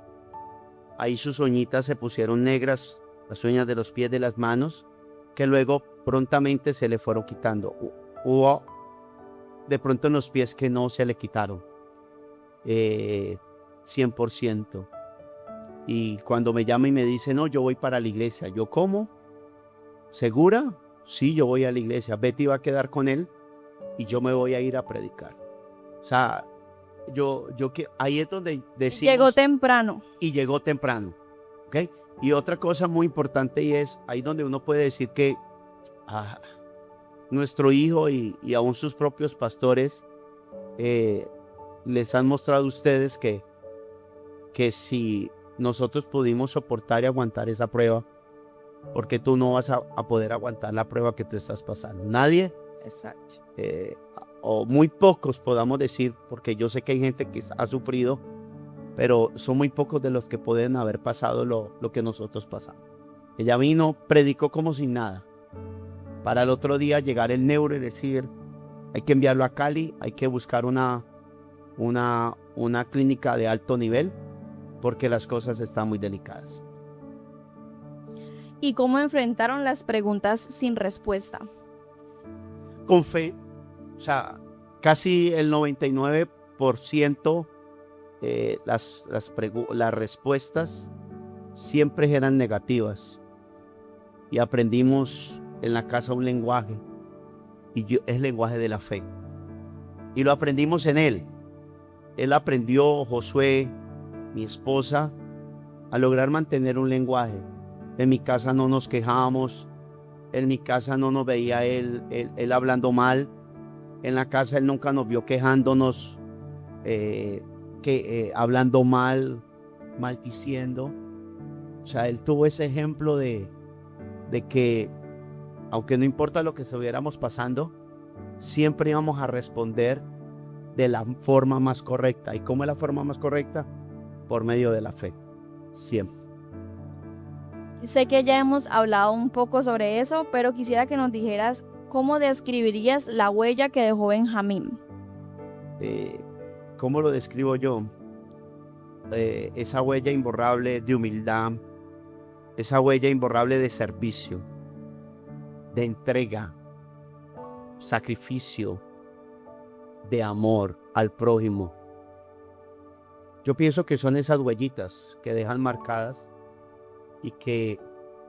ahí sus uñitas se pusieron negras, las uñas de los pies, de las manos, que luego prontamente se le fueron quitando. Hubo de pronto en los pies que no se le quitaron 100%. Y cuando me llama y me dice: no, yo voy para la iglesia. Yo, ¿cómo? ¿Segura? Sí, yo voy a la iglesia. Betty va a quedar con él y yo me voy a ir a predicar. O sea, ahí es donde decimos. Llegó temprano. Y llegó temprano, ¿ok? Y otra cosa muy importante, y es ahí donde uno puede decir que nuestro hijo y aún sus propios pastores les han mostrado a ustedes que si nosotros pudimos soportar y aguantar esa prueba, porque tú no vas a poder aguantar la prueba que tú estás pasando. Nadie. Exacto. O muy pocos podamos decir, porque yo sé que hay gente que ha sufrido, pero son muy pocos de los que pueden haber pasado lo que nosotros pasamos. Ella vino, predicó como sin nada. Para el otro día llegar el neuro y decir: hay que enviarlo a Cali, hay que buscar una clínica de alto nivel, porque las cosas están muy delicadas. ¿Y cómo enfrentaron las preguntas sin respuesta? Con fe. O sea, casi el 99% las respuestas siempre eran negativas. Y aprendimos en la casa un lenguaje, y es el lenguaje de la fe. Y lo aprendimos en él. Él aprendió, Josué, mi esposa, a lograr mantener un lenguaje. En mi casa no nos quejábamos, en mi casa no nos veía él hablando mal. En la casa él nunca nos vio quejándonos, hablando mal, maldiciendo. O sea, él tuvo ese ejemplo de que, aunque no importa lo que estuviéramos pasando, siempre íbamos a responder de la forma más correcta. ¿Y cómo es la forma más correcta? Por medio de la fe, siempre. Sé que ya hemos hablado un poco sobre eso, pero quisiera que nos dijeras cómo describirías la huella que dejó Benjamín. ¿Cómo lo describo yo? Esa huella imborrable de humildad, esa huella imborrable de servicio, de entrega, sacrificio, de amor al prójimo. Yo pienso que son esas huellitas que dejan marcadas y que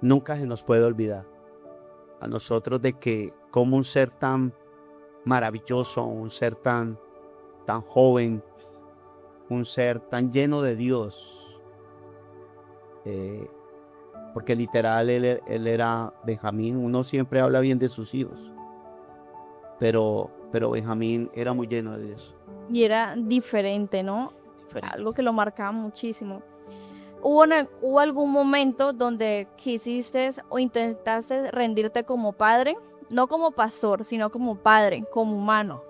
nunca se nos puede olvidar a nosotros, de que como un ser tan maravilloso, un ser tan joven, un ser tan lleno de Dios, porque literal él era Benjamín. Uno siempre habla bien de sus hijos, pero Benjamín era muy lleno de Dios. Y era diferente, ¿no? Diferente. Algo que lo marcaba muchísimo. ¿Hubo algún momento donde quisiste o intentaste rendirte como padre? No como pastor, sino como padre, como humano.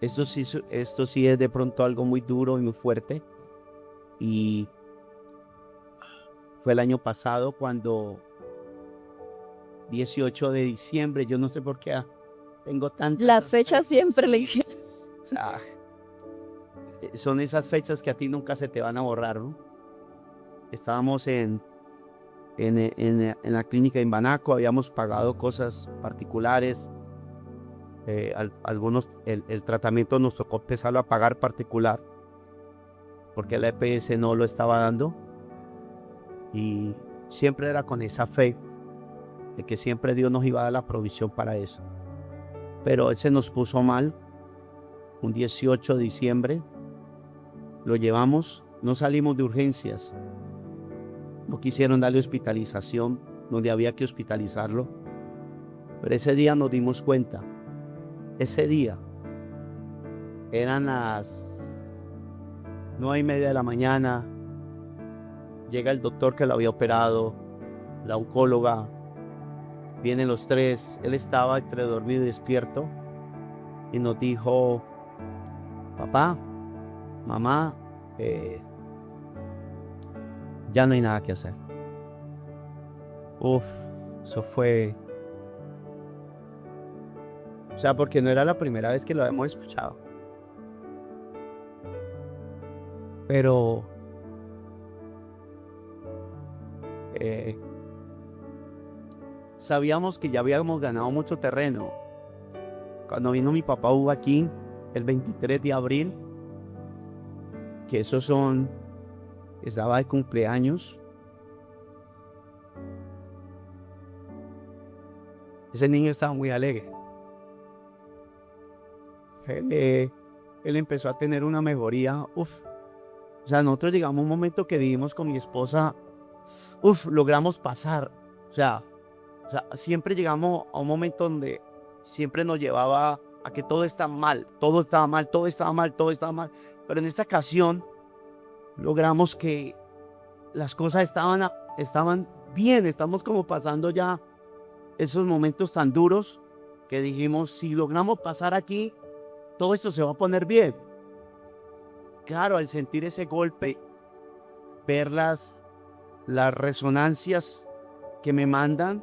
Esto sí es de pronto algo muy duro y muy fuerte. Y fue el año pasado, cuando 18 de diciembre, yo no sé por qué tengo tantas. Las fechas siempre le... O sea, son esas fechas que a ti nunca se te van a borrar, ¿no? Estábamos en la clínica en Banaco, habíamos pagado cosas particulares. Algunos, el tratamiento nos tocó empezarlo a pagar particular, porque la EPS no lo estaba dando. Y siempre era con esa fe de que siempre Dios nos iba a dar la provisión para eso. Pero él se nos puso mal. Un 18 de diciembre lo llevamos, no salimos de urgencias, no quisieron darle hospitalización donde había que hospitalizarlo, pero ese día nos dimos cuenta ese día, eran las 9:30 de la mañana, llega el doctor que lo había operado, la oncóloga, vienen los tres, él estaba entre dormido y despierto y nos dijo: papá, mamá, ya no hay nada que hacer. Eso fue, o sea, porque no era la primera vez que lo habíamos escuchado, pero sabíamos que ya habíamos ganado mucho terreno. Cuando vino mi papá hubo aquí el 23 de abril, que estaba de cumpleaños. Ese niño estaba muy alegre. Él empezó a tener una mejoría. O sea, nosotros llegamos a un momento que dijimos con mi esposa, logramos pasar. O sea, siempre llegamos a un momento donde siempre nos llevaba a que todo estaba mal, todo estaba mal, todo estaba mal, todo estaba mal. Pero en esta ocasión logramos que las cosas estaban bien. Estamos como pasando ya esos momentos tan duros que dijimos, si logramos pasar aquí, todo esto se va a poner bien. Claro, al sentir ese golpe, ver las resonancias que me mandan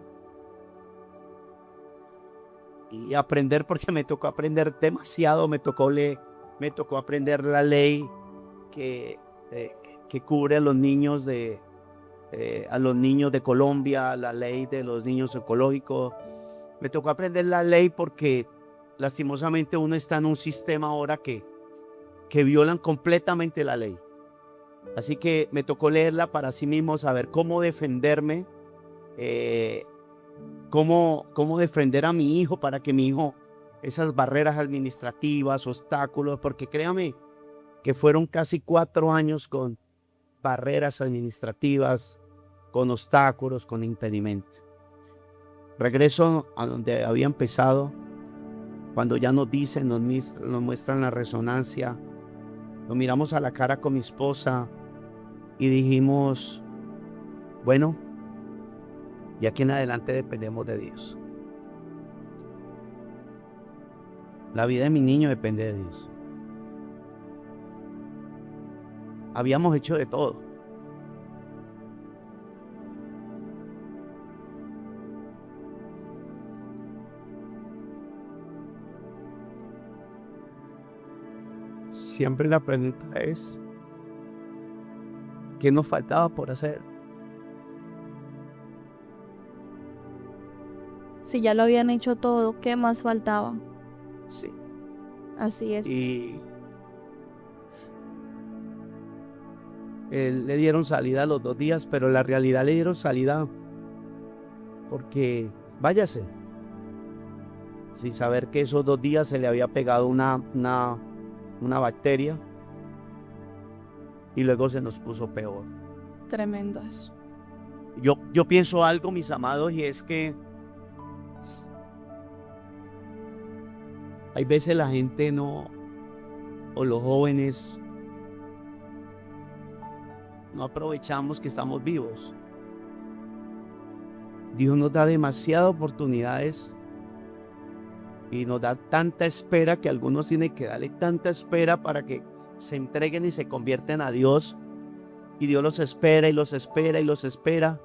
y aprender, porque me tocó aprender demasiado, me tocó aprender la ley que cubre a los niños de Colombia, la ley de los niños ecológicos. Me tocó aprender la ley porque lastimosamente uno está en un sistema ahora que violan completamente la ley. Así que me tocó leerla para sí mismo, saber cómo defenderme, cómo defender a mi hijo, para que mi hijo, esas barreras administrativas, obstáculos, porque créame que fueron casi 4 años con barreras administrativas, con obstáculos, con impedimentos. Regreso a donde había empezado, cuando ya nos dicen, nos muestran la resonancia, nos miramos a la cara con mi esposa y dijimos, bueno, y aquí en adelante dependemos de Dios. La vida de mi niño depende de Dios. Habíamos hecho de todo. Siempre la pregunta es, ¿qué nos faltaba por hacer? Si ya lo habían hecho todo, ¿qué más faltaba? Sí. Así es. Y le dieron salida a los 2 días, pero en la realidad le dieron salida porque váyase, sin saber que esos 2 días se le había pegado una bacteria y luego se nos puso peor. Tremendo eso. Yo pienso algo, mis amados, y es que hay veces la gente o los jóvenes no aprovechamos que estamos vivos. Dios nos da demasiadas oportunidades y nos da tanta espera que algunos tienen que darle tanta espera para que se entreguen y se convierten a Dios. Y Dios los espera y los espera y los espera.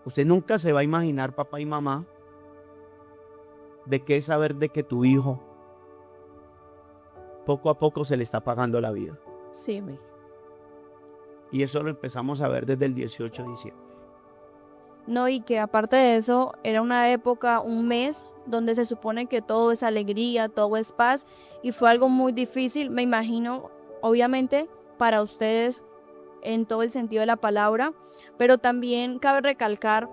Usted nunca se va a imaginar, papá y mamá, de qué es saber de que tu hijo poco a poco se le está pagando la vida. Sí, Y eso lo empezamos a ver desde el 18 de diciembre. no, y que aparte de eso, era una época, un mes, donde se supone que todo es alegría, todo es paz, y fue algo muy difícil, me imagino, obviamente, para ustedes en todo el sentido de la palabra, pero también cabe recalcar,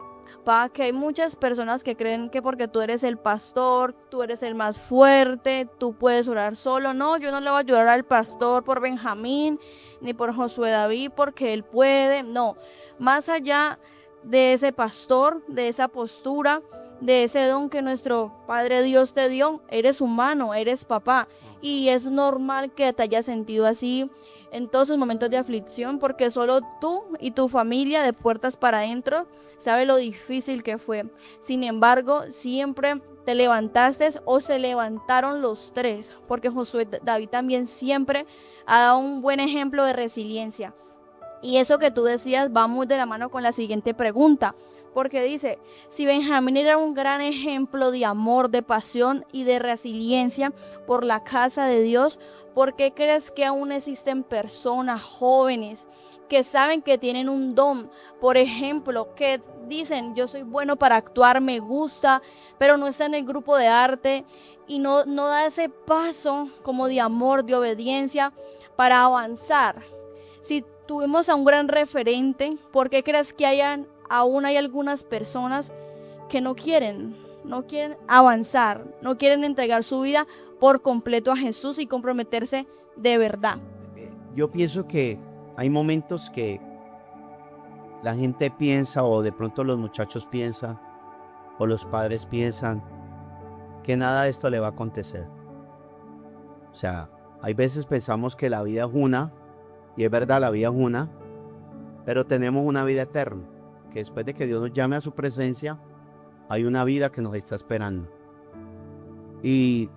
que hay muchas personas que creen que porque tú eres el pastor, tú eres el más fuerte, tú puedes orar solo. No, yo no le voy a ayudar al pastor por Benjamín, ni por Josué David, porque él puede. No, más allá de ese pastor, de esa postura, de ese don que nuestro Padre Dios te dio. Eres humano, eres papá, y es normal que te hayas sentido así en todos sus momentos de aflicción, porque solo tú y tu familia de puertas para adentro sabe lo difícil que fue. Sin embargo, siempre te levantaste, o se levantaron los tres, porque Josué David también siempre ha dado un buen ejemplo de resiliencia. Y eso que tú decías va muy de la mano con la siguiente pregunta, porque dice, si Benjamín era un gran ejemplo de amor, de pasión y de resiliencia por la casa de Dios, ¿por qué crees que aún existen personas jóvenes que saben que tienen un don? Por ejemplo, que dicen, yo soy bueno para actuar, me gusta, pero no está en el grupo de arte y no da ese paso como de amor, de obediencia para avanzar. Si tuvimos a un gran referente, ¿por qué crees que aún hay algunas personas que no quieren avanzar, no quieren entregar su vida por completo a Jesús y comprometerse de verdad? Yo pienso que hay momentos que la gente piensa, o de pronto los muchachos piensan, o los padres piensan, que nada de esto le va a acontecer. O sea, hay veces pensamos que la vida es una, y es verdad, la vida es una, pero tenemos una vida eterna, que después de que Dios nos llame a su presencia, hay una vida que nos está esperando. Y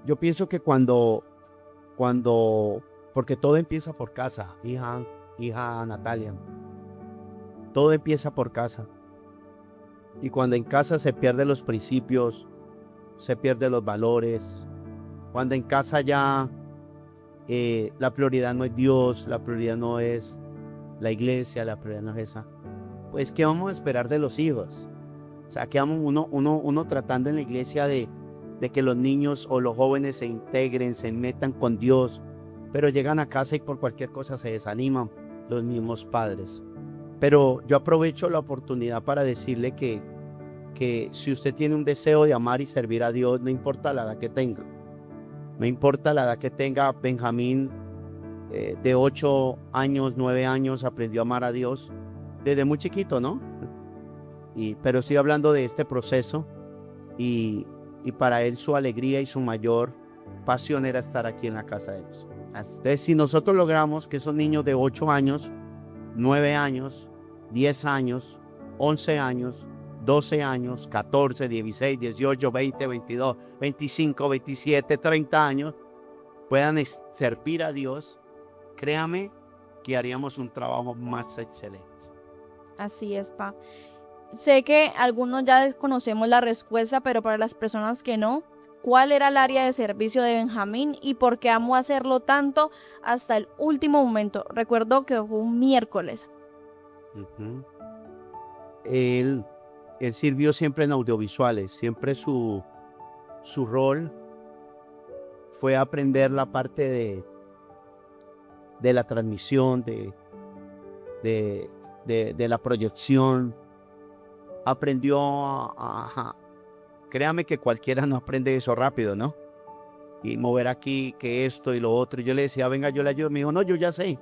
yo pienso que cuando, porque todo empieza por casa, hija Natalia, todo empieza por casa. Y cuando en casa se pierden los principios, se pierden los valores, cuando en casa ya la prioridad no es Dios, la prioridad no es la iglesia, la prioridad no es esa, pues ¿qué vamos a esperar de los hijos? O sea, ¿qué vamos uno tratando en la iglesia de que los niños o los jóvenes se integren, se metan con Dios, pero llegan a casa y por cualquier cosa se desaniman los mismos padres? Pero yo aprovecho la oportunidad para decirle que si usted tiene un deseo de amar y servir a Dios, no importa la edad que tenga. No importa la edad que tenga. Benjamín, de 8 años, 9 años, aprendió a amar a Dios desde muy chiquito, ¿no? Pero estoy hablando de este proceso, y para él su alegría y su mayor pasión era estar aquí en la casa de Dios. Entonces, si nosotros logramos que esos niños de 8 años, 9 años, 10 años, 11 años, 12 años, 14, 16, 18, 20, 22, 25, 27, 30 años puedan servir a Dios, créame que haríamos un trabajo más excelente. Así es, pa. Sé que algunos ya conocemos la respuesta, pero para las personas que no, ¿cuál era el área de servicio de Benjamín y por qué amó hacerlo tanto hasta el último momento? Recuerdo que fue un miércoles. Él sirvió siempre en audiovisuales, siempre su rol fue aprender la parte de la transmisión, de la proyección. Aprendió créame que cualquiera no aprende eso rápido, ¿no? Y mover aquí, que esto y lo otro. Y yo le decía, venga, yo le ayudo. Me dijo, no, yo ya sé.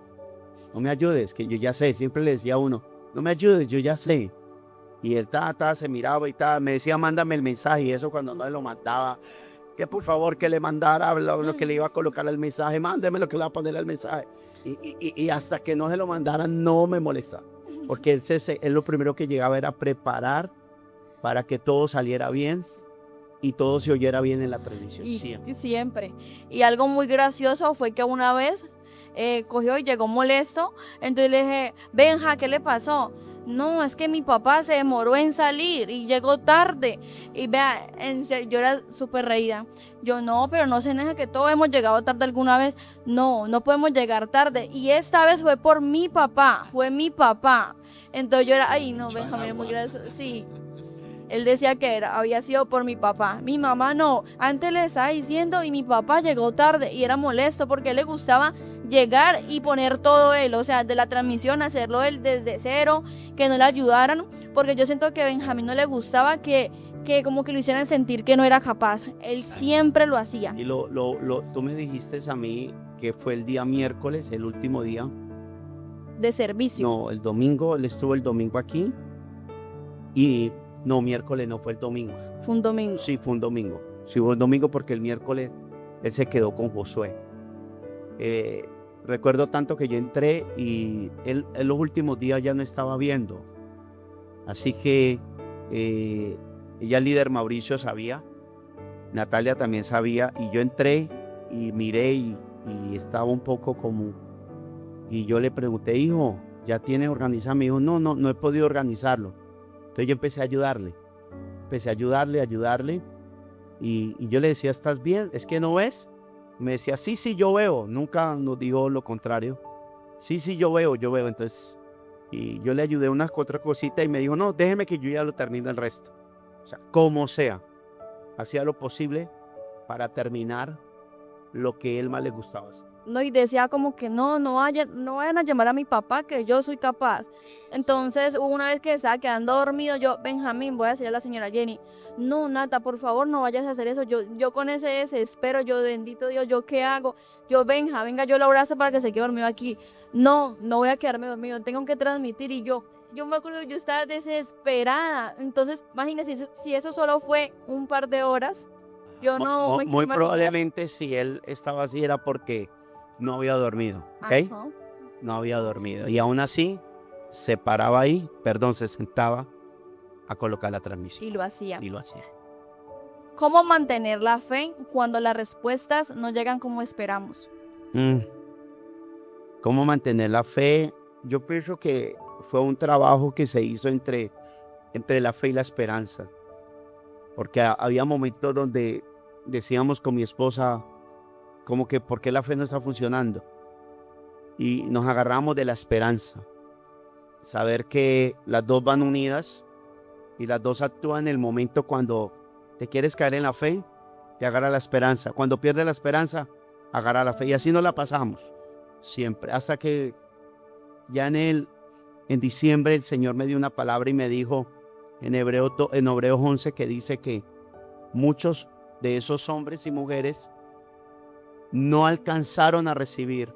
No me ayudes, que yo ya sé. Siempre le decía a uno, no me ayudes, yo ya sé. Y él se miraba y me decía, mándame el mensaje. Y eso cuando no le lo mandaba, que por favor que le mandara lo que le iba a colocar al mensaje, mándeme lo que le va a poner al mensaje. Y hasta que no se lo mandaran, no me molestaba. Porque él lo primero que llegaba era preparar para que todo saliera bien y todo se oyera bien en la transmisión. Siempre. Y algo muy gracioso fue que una vez cogió y llegó molesto. Entonces le dije, Benja, ¿qué le pasó? No, es que mi papá se demoró en salir y llegó tarde. Y vea, en serio, yo era súper reída. Yo, no, pero no se enoje, que todos hemos llegado tarde alguna vez. No podemos llegar tarde. Y esta vez fue por mi papá, fue mi papá. Entonces yo era, ay, no, Benjamín es muy gracioso. Sí. Él decía que había sido por mi papá. Mi mamá no. Antes le estaba diciendo y mi papá llegó tarde y era molesto porque a él le gustaba llegar y poner todo él. O sea, de la transmisión hacerlo él desde cero, que no le ayudaran. Porque yo siento que a Benjamín no le gustaba que como que lo hicieran sentir que no era capaz. Él siempre lo hacía. Y tú me dijiste a mí que fue el día miércoles, el último día de servicio. No, el domingo, él estuvo el domingo aquí y No, miércoles no, fue el domingo. Fue un domingo. Sí, fue un domingo. Sí, fue un domingo porque el miércoles él se quedó con Josué. Recuerdo tanto que yo entré y él en los últimos días ya no estaba viendo. Así que ella, el líder Mauricio, sabía, Natalia también sabía, y yo entré y miré y estaba un poco como, y yo le pregunté, hijo, ¿ya tienes organizado? Me dijo, no he podido organizarlo. Entonces yo empecé a ayudarle, y yo le decía, ¿estás bien? ¿Es que no ves? Me decía, sí, yo veo. Nunca nos dijo lo contrario. Sí, yo veo. Entonces, y yo le ayudé unas otras cositas y me dijo, no, déjeme que yo ya lo termine el resto. O sea, como sea, hacía lo posible para terminar lo que él más le gustaba hacer. No, y decía como que no vayan a llamar a mi papá, que yo soy capaz. Entonces, hubo una vez que estaba quedando dormido, yo, Benjamín, voy a decirle a la señora Jenny, no, Nata, por favor, no vayas a hacer eso. Yo con ese desespero, yo, bendito Dios, ¿yo qué hago? Yo, venga, yo lo abrazo para que se quede dormido aquí. No voy a quedarme dormido, tengo que transmitir. Y yo me acuerdo, yo estaba desesperada. Entonces, imagínense, si eso solo fue un par de horas, yo no me Muy quiero imaginar. probablemente si él estaba así era porque no había dormido, ¿ok? Ajá. No había dormido. Y aún así, se paraba ahí, se sentaba a colocar la transmisión. Y lo hacía. Y lo hacía. ¿Cómo mantener la fe cuando las respuestas no llegan como esperamos? ¿Cómo mantener la fe? Yo pienso que fue un trabajo que se hizo entre la fe y la esperanza. Porque había momentos donde decíamos con mi esposa, como que ¿por qué la fe no está funcionando? Y nos agarramos de la esperanza. Saber que las dos van unidas y las dos actúan en el momento cuando te quieres caer en la fe, te agarra la esperanza. Cuando pierdes la esperanza, agarra la fe. Y así nos la pasamos siempre. Hasta que ya en diciembre el Señor me dio una palabra y me dijo en Hebreos 11 que dice que muchos de esos hombres y mujeres no alcanzaron a recibir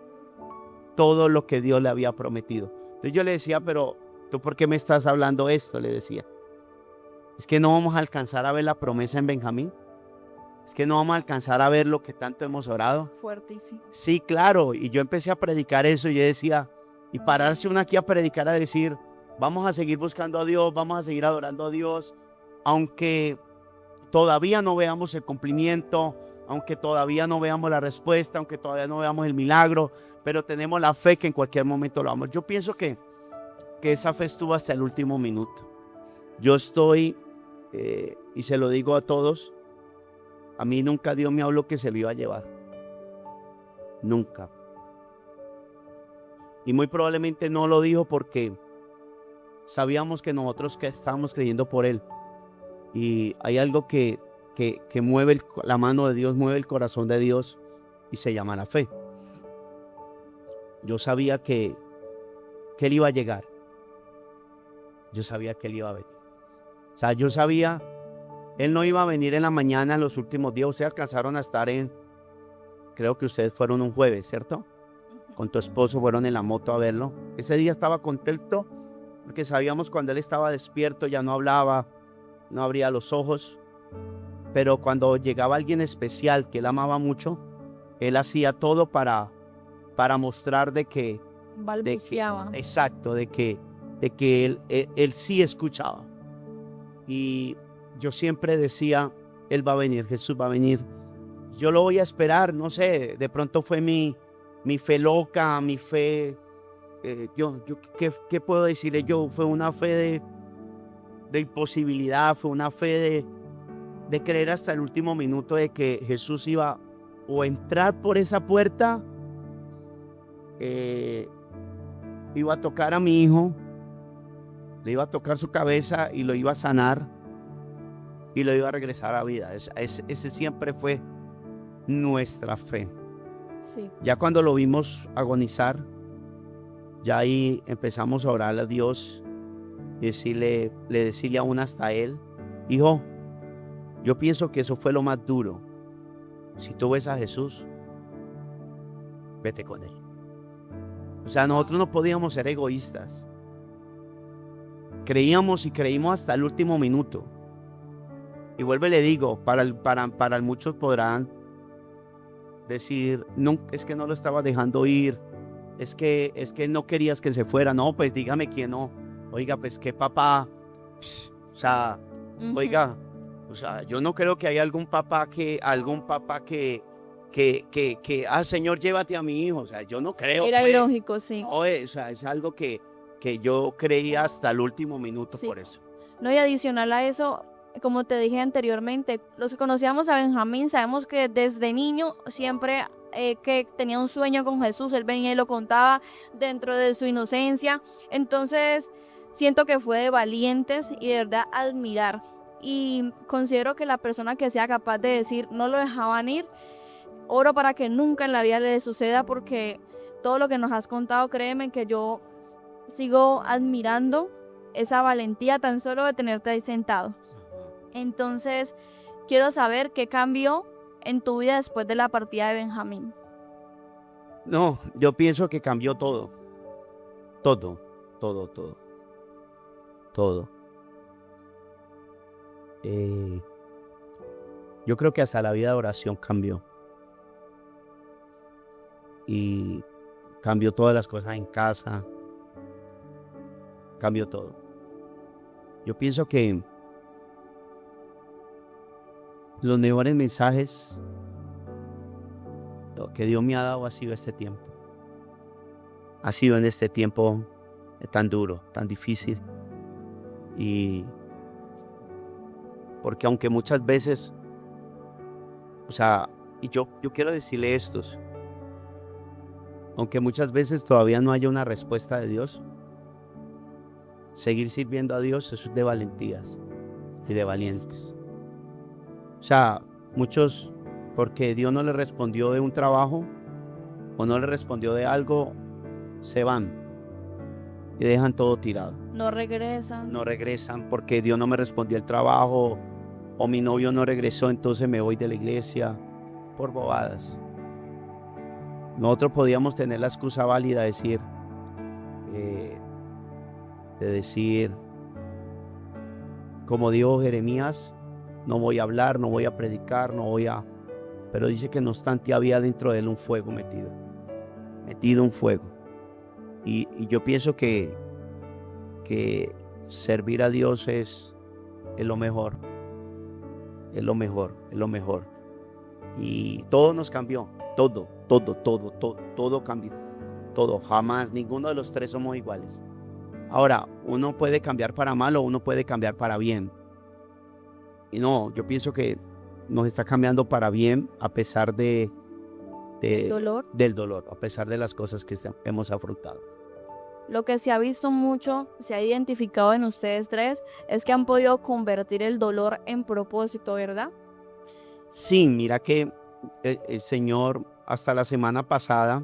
todo lo que Dios le había prometido. Entonces yo le decía, pero ¿tú por qué me estás hablando esto? Le decía, es que no vamos a alcanzar a ver la promesa en Benjamín. Es que no vamos a alcanzar a ver lo que tanto hemos orado. Fuertísimo. Sí, claro. Y yo empecé a predicar eso y yo decía, y pararse uno aquí a predicar, a decir, vamos a seguir buscando a Dios, vamos a seguir adorando a Dios, aunque todavía no veamos el cumplimiento, aunque todavía no veamos la respuesta, aunque todavía no veamos el milagro, pero tenemos la fe que en cualquier momento lo vamos. Yo pienso que esa fe estuvo hasta el último minuto. Yo estoy, y se lo digo a todos, a mí nunca Dios me habló que se lo iba a llevar. Nunca. Y muy probablemente no lo dijo porque sabíamos que nosotros que estábamos creyendo por Él. Y hay algo que mueve la mano de Dios, mueve el corazón de Dios y se llama la fe. Yo sabía que Él iba a llegar. Yo sabía que Él iba a venir. O sea, yo sabía, Él no iba a venir en la mañana en los últimos días. Ustedes alcanzaron a estar creo que ustedes fueron un jueves, ¿cierto? Con tu esposo fueron en la moto a verlo. Ese día estaba contento porque sabíamos cuando Él estaba despierto ya no hablaba, no abría los ojos. Pero cuando llegaba alguien especial que Él amaba mucho, Él hacía todo para mostrar de que Balbuceaba. Exacto, de que él sí escuchaba. Y yo siempre decía, Él va a venir, Jesús va a venir. Yo lo voy a esperar, no sé, de pronto fue mi fe loca, mi fe, ¿qué puedo decirle yo? Fue una fe de imposibilidad, fue una fe de creer hasta el último minuto de que Jesús iba o a entrar por esa puerta, iba a tocar a mi hijo, le iba a tocar su cabeza y lo iba a sanar y lo iba a regresar a vida. Ese siempre fue nuestra fe. Sí. Ya cuando lo vimos agonizar, ya ahí empezamos a orarle a Dios y decirle aún hasta Él, hijo, yo pienso que eso fue lo más duro. Si tú ves a Jesús, vete con Él. O sea, nosotros no podíamos ser egoístas. creíamos y creímos hasta el último minuto. Y vuelvo y le digo, para muchos podrán decir, no, es que no lo estaba dejando ir, es que no querías que se fuera. No, pues dígame quién no. Oiga, pues qué papá, o sea, oiga, o sea, yo no creo que haya algún papá que Señor, llévate a mi hijo. O sea, yo no creo. Era pues, ilógico, sí. no, o sea, es algo que yo creía hasta el último minuto, Sí. por eso. No, y adicional a eso, como te dije anteriormente, los que conocíamos a Benjamín sabemos que desde niño siempre que tenía un sueño con Jesús, él venía y lo contaba dentro de su inocencia. Entonces siento que fue de valientes y de verdad admirar. Y considero que la persona que sea capaz de decir no lo dejaban ir, oro para que nunca en la vida le suceda, porque todo lo que nos has contado, créeme que yo sigo admirando esa valentía tan solo de tenerte ahí sentado. Entonces, quiero saber qué cambió en tu vida después de la partida de Benjamín. No, yo pienso que cambió todo. Todo, todo, todo. Todo. Yo creo que hasta la vida de oración cambió. Y cambió todas las cosas en casa. Cambió todo. Yo pienso que los mejores mensajes lo que Dios me ha dado ha sido este tiempo. Ha sido en este tiempo tan duro, tan difícil. Y porque aunque muchas veces, o sea, y yo quiero decirle esto, aunque muchas veces todavía no haya una respuesta de Dios, seguir sirviendo a Dios eso es de valentías y de valientes. O sea, muchos, porque Dios no le respondió de un trabajo o no le respondió de algo, se van y dejan todo tirado. No regresan. No regresan porque Dios no me respondió el trabajo o mi novio no regresó, entonces me voy de la iglesia por bobadas. Nosotros podíamos tener la excusa válida de decir, como dijo Jeremías, no voy a hablar, no voy a predicar, pero dice que no obstante había dentro de él un fuego metido un fuego. Y yo pienso que servir a Dios es lo mejor, es lo mejor. Y todo nos cambió, todo cambió, todo, jamás, ninguno de los tres somos iguales. Ahora, uno puede cambiar para mal o uno puede cambiar para bien. Y no, yo pienso que nos está cambiando para bien a pesar del dolor, a pesar de las cosas que hemos afrontado. Lo que se ha visto mucho, se ha identificado en ustedes tres, es que han podido convertir el dolor en propósito, ¿verdad? Sí, mira que el Señor hasta la semana pasada,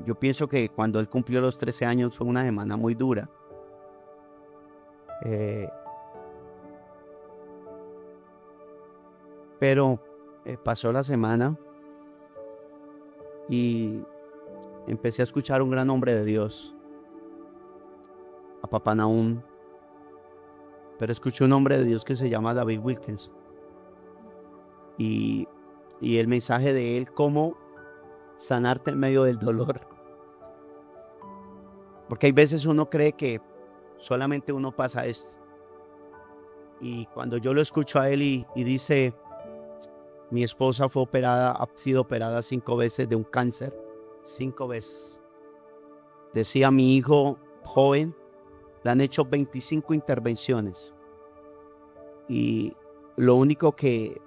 yo pienso que cuando Él cumplió los 13 años fue una semana muy dura. Pero pasó la semana y empecé a escuchar un gran hombre de Dios, a Papá Nahum, pero escuché un hombre de Dios que se llama David Wilkinson. Y el mensaje de él, cómo sanarte en medio del dolor. Porque hay veces uno cree que solamente uno pasa esto. Y cuando yo lo escucho a él y dice, mi esposa ha sido operada 5 veces de un cáncer, 5 veces. Decía, mi hijo joven, le han hecho 25 intervenciones. Y lo único que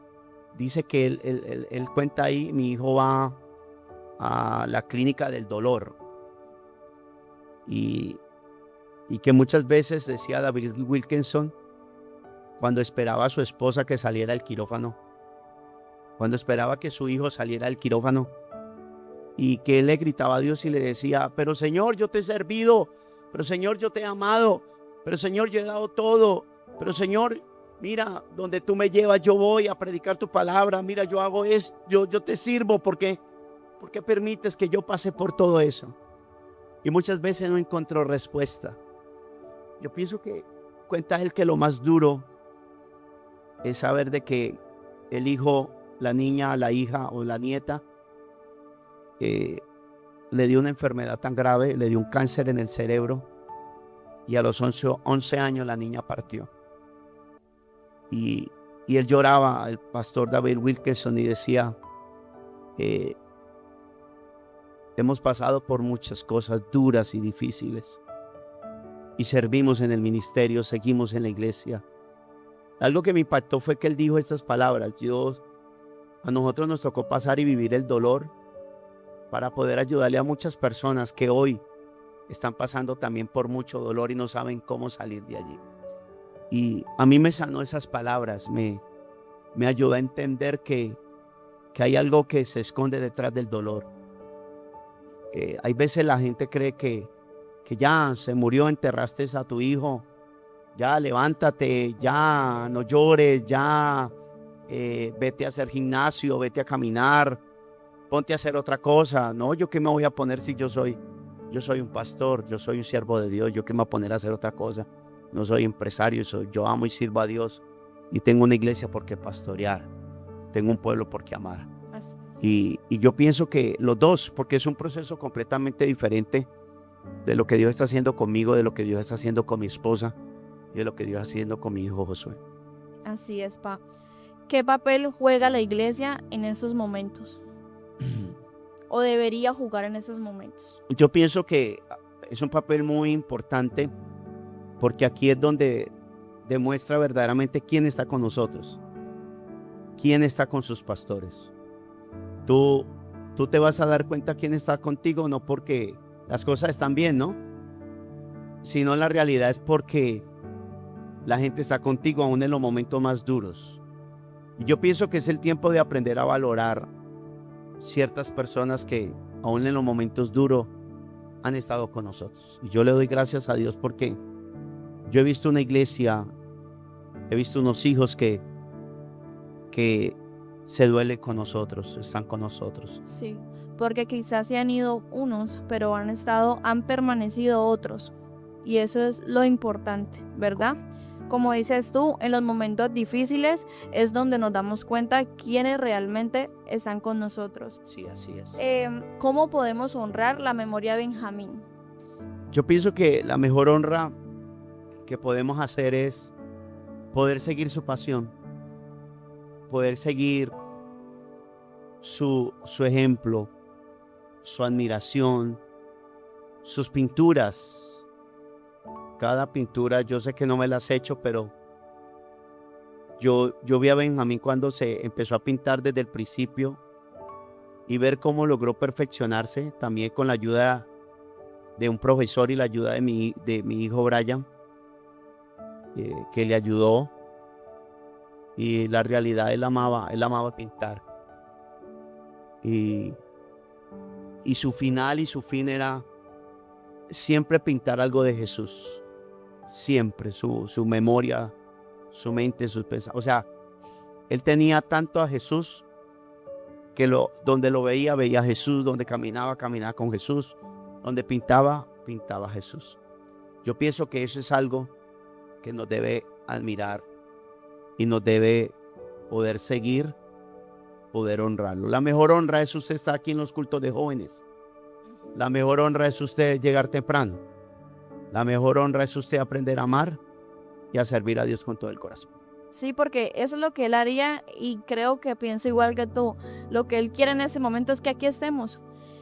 dice que él cuenta ahí, mi hijo va a la clínica del dolor. Y que muchas veces, decía David Wilkinson, cuando esperaba a su esposa que saliera del quirófano, cuando esperaba que su hijo saliera del quirófano, y que él le gritaba a Dios y le decía, pero Señor, yo te he servido, pero Señor, yo te he amado, pero Señor, yo he dado todo, pero Señor, mira, donde tú me llevas, yo voy a predicar tu palabra, mira, yo hago esto, yo te sirvo, ¿por qué permites que yo pase por todo eso? Y muchas veces no encontró respuesta. Yo pienso que cuenta él que lo más duro es saber de que el hijo, la niña, la hija o la nieta le dio una enfermedad tan grave, le dio un cáncer en el cerebro y a los 11 años la niña partió. Y él lloraba, el pastor David Wilkerson, y decía, hemos pasado por muchas cosas duras y difíciles y servimos en el ministerio, seguimos en la iglesia. Algo que me impactó fue que él dijo estas palabras: a nosotros nos tocó pasar y vivir el dolor para poder ayudarle a muchas personas que hoy están pasando también por mucho dolor y no saben cómo salir de allí. Y a mí me sanó esas palabras, me ayudó a entender que hay algo que se esconde detrás del dolor. Hay veces la gente cree que ya se murió, enterraste a tu hijo, ya levántate, ya no llores, ya vete a hacer gimnasio, vete a caminar, ponte a hacer otra cosa. No, ¿yo qué me voy a poner si yo soy un pastor, yo soy un siervo de Dios? ¿Yo qué me voy a poner a hacer otra cosa? No soy empresario, yo amo y sirvo a Dios y tengo una iglesia por qué pastorear, tengo un pueblo por qué amar. Y yo pienso que los dos, porque es un proceso completamente diferente de lo que Dios está haciendo conmigo, de lo que Dios está haciendo con mi esposa y de lo que Dios está haciendo con mi hijo Josué. Así es, pa. ¿Qué papel juega la iglesia en estos momentos? ¿O debería jugar en esos momentos? Yo pienso que es un papel muy importante, porque aquí es donde demuestra verdaderamente quién está con nosotros, quién está con sus pastores. Tú te vas a dar cuenta quién está contigo, no porque las cosas están bien, ¿no? Sino la realidad es porque la gente está contigo aún en los momentos más duros. Y yo pienso que es el tiempo de aprender a valorar ciertas personas que aún en los momentos duros han estado con nosotros. Y yo le doy gracias a Dios porque yo he visto una iglesia, he visto unos hijos que se duelen con nosotros, están con nosotros. Sí, porque quizás se han ido unos, pero han permanecido otros. Y eso es lo importante, ¿verdad? Como dices tú, en los momentos difíciles es donde nos damos cuenta quiénes realmente están con nosotros. Sí, así es. ¿Cómo podemos honrar la memoria de Benjamín? Yo pienso que la mejor honra que podemos hacer es poder seguir su pasión, poder seguir su ejemplo, su admiración, sus pinturas. Cada pintura, yo sé que no me las he hecho, pero yo vi a Benjamín cuando se empezó a pintar desde el principio y ver cómo logró perfeccionarse, también con la ayuda de un profesor y la ayuda de mi hijo Brian, que le ayudó. Y la realidad, él amaba pintar. Y su final y su fin era siempre pintar algo de Jesús. Siempre, su memoria, su mente, sus pensamientos. O sea, él tenía tanto a Jesús que donde lo veía a Jesús, donde caminaba con Jesús, donde pintaba a Jesús. Yo pienso que eso es algo que nos debe admirar y nos debe poder seguir, poder honrarlo. La mejor honra es usted estar aquí en los cultos de jóvenes. La mejor honra es usted llegar temprano. La mejor honra es usted aprender a amar y a servir a Dios con todo el corazón. Sí, porque eso es lo que él haría y creo que pienso igual que tú. Lo que él quiere en ese momento es que aquí estemos.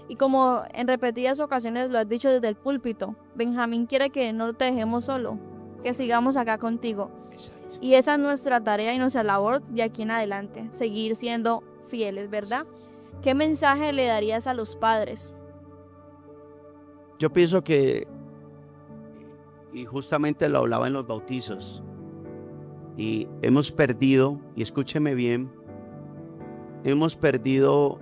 Y como en repetidas ocasiones lo has dicho desde el púlpito, Benjamín quiere que no te dejemos solo, que sigamos acá contigo. Exacto. Y esa es nuestra tarea y nuestra labor de aquí en adelante, seguir siendo fieles, ¿verdad? ¿Qué mensaje le darías a los padres? Yo pienso que, y justamente lo hablaba en los bautizos, y hemos perdido, y escúcheme bien, hemos perdido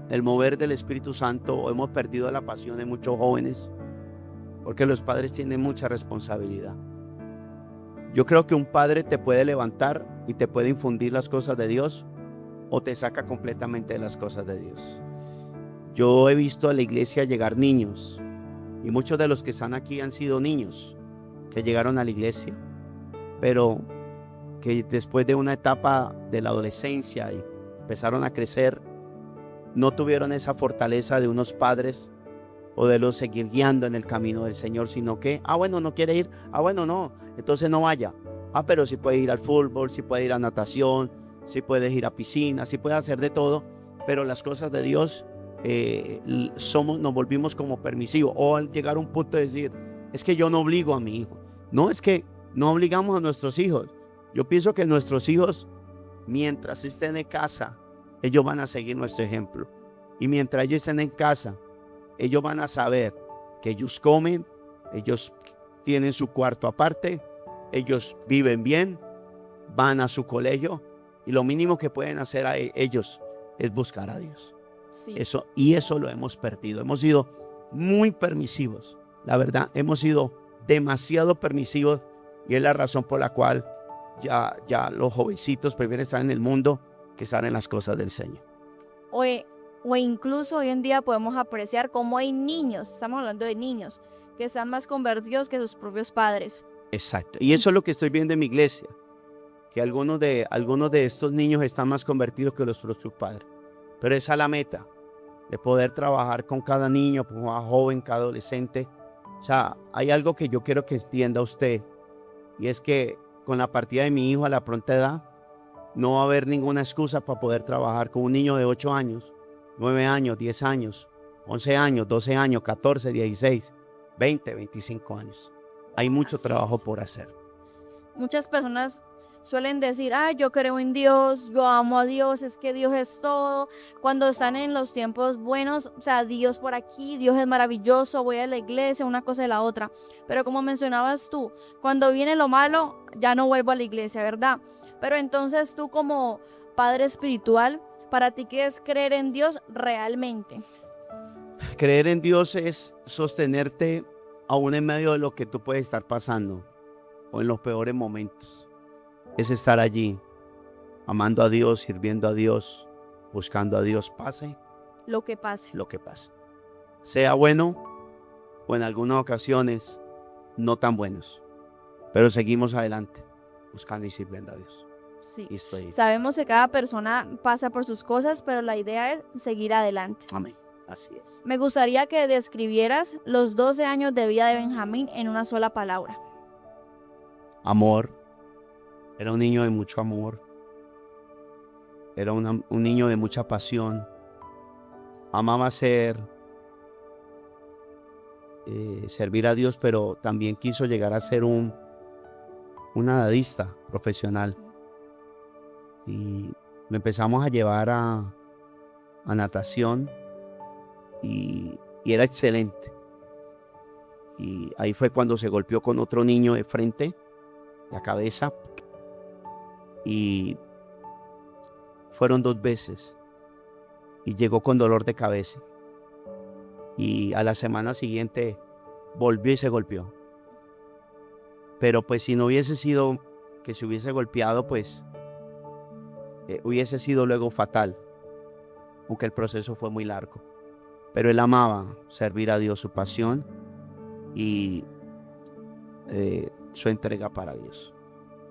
el mover del Espíritu Santo, o hemos perdido la pasión de muchos jóvenes, porque los padres tienen mucha responsabilidad. Yo creo que un padre te puede levantar y te puede infundir las cosas de Dios, o te saca completamente de las cosas de Dios. Yo he visto a la iglesia llegar niños, y muchos de los que están aquí han sido niños, que llegaron a la iglesia, pero que después de una etapa de la adolescencia y empezaron a crecer, no tuvieron esa fortaleza de unos padres poderlos seguir guiando en el camino del Señor, sino que, bueno, no quiere ir, bueno, no, entonces no vaya. Pero sí puede ir al fútbol, sí puede ir a natación, sí puede ir a piscina, sí puede hacer de todo, pero las cosas de Dios nos volvimos como permisivos, o al llegar a un punto de decir, es que yo no obligo a mi hijo. No, es que no obligamos a nuestros hijos. Yo pienso que nuestros hijos, mientras estén en casa, ellos van a seguir nuestro ejemplo. Y mientras ellos estén en casa, ellos van a saber que ellos comen, ellos tienen su cuarto aparte, ellos viven bien, van a su colegio, y lo mínimo que pueden hacer a ellos es buscar a Dios. Sí. Eso lo hemos perdido. Hemos sido muy permisivos. La verdad, hemos sido demasiado permisivos, y es la razón por la cual ya los jovencitos prefieren estar en el mundo que estar en las cosas del Señor. O incluso hoy en día podemos apreciar cómo hay niños, estamos hablando de niños, que están más convertidos que sus propios padres. Exacto. Y eso es lo que estoy viendo en mi iglesia, que algunos de estos niños están más convertidos que los propios padres. Pero esa es la meta, de poder trabajar con cada niño, con cada joven, cada adolescente. O sea, hay algo que yo quiero que entienda usted, y es que con la partida de mi hijo a la pronta edad, no va a haber ninguna excusa para poder trabajar con un niño de 8 años, 9 años, 10 años, 11 años, 12 años, 14, 16, 20, 25 años. Hay mucho trabajo por hacer. Muchas personas suelen decir, yo creo en Dios, yo amo a Dios, es que Dios es todo. Cuando están en los tiempos buenos, o sea, Dios por aquí, Dios es maravilloso, voy a la iglesia, una cosa y la otra. Pero como mencionabas tú, cuando viene lo malo, ya no vuelvo a la iglesia, ¿verdad? Pero entonces tú, como padre espiritual, ¿para ti qué es creer en Dios realmente? Creer en Dios es sostenerte aún en medio de lo que tú puedes estar pasando, o en los peores momentos. Es estar allí, amando a Dios, sirviendo a Dios, buscando a Dios, pase lo que pase. Lo que pase. Sea bueno, o en algunas ocasiones no tan buenos. Pero seguimos adelante, buscando y sirviendo a Dios. Sí. Y estoy... Sabemos que cada persona pasa por sus cosas, pero la idea es seguir adelante. Amén. Así es. Me gustaría que describieras los 12 años de vida de Benjamín en una sola palabra. Amor. Era un niño de mucho amor. Era un niño de mucha pasión. Amaba servir a Dios, pero también quiso llegar a ser un nadadista profesional. Y lo empezamos a llevar a natación, y era excelente. Y ahí fue cuando se golpeó con otro niño de frente, la cabeza. Y fueron 2 veces, y llegó con dolor de cabeza, y a la semana siguiente volvió y se golpeó. Pero pues si no hubiese sido que se hubiese golpeado, pues hubiese sido luego fatal, aunque el proceso fue muy largo. Pero él amaba servir a Dios, su pasión y su entrega para Dios.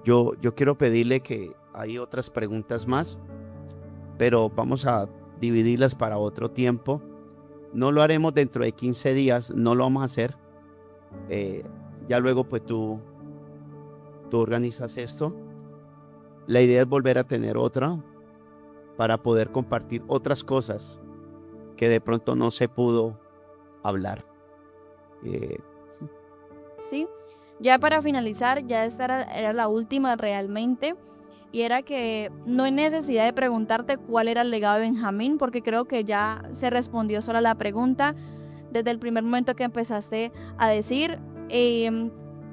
Yo quiero pedirle que hay otras preguntas más, pero vamos a dividirlas para otro tiempo. No lo haremos dentro de 15 días, no lo vamos a hacer. Ya luego pues tú organizas esto. La idea es volver a tener otra para poder compartir otras cosas que de pronto no se pudo hablar. Sí. Ya para finalizar, ya esta era la última realmente, y era que no hay necesidad de preguntarte cuál era el legado de Benjamín, porque creo que ya se respondió sola la pregunta desde el primer momento que empezaste a decir.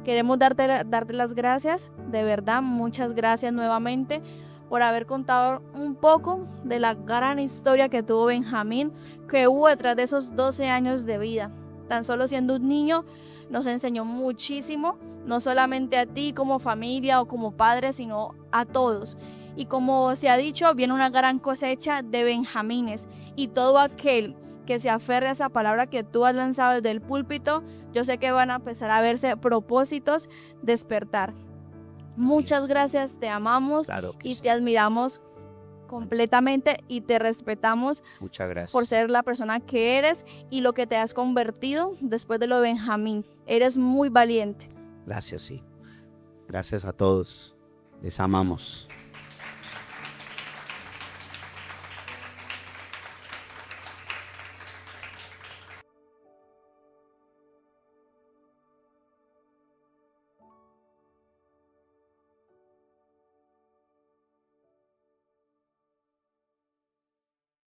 Queremos darte las gracias, de verdad, muchas gracias nuevamente por haber contado un poco de la gran historia que tuvo Benjamín, que hubo detrás de esos 12 años de vida. Tan solo siendo un niño, nos enseñó muchísimo, no solamente a ti como familia o como padre, sino a todos. Y como se ha dicho, viene una gran cosecha de Benjamines, y todo aquel que se aferre a esa palabra que tú has lanzado desde el púlpito. Yo sé que van a empezar a verse propósitos despertar. Muchas gracias, te amamos Claro que y sí. te admiramos completamente y te respetamos Muchas gracias. por ser la persona que eres y lo que te has convertido después de lo de Benjamín. Eres muy valiente. Gracias, sí. Gracias a todos. Les amamos.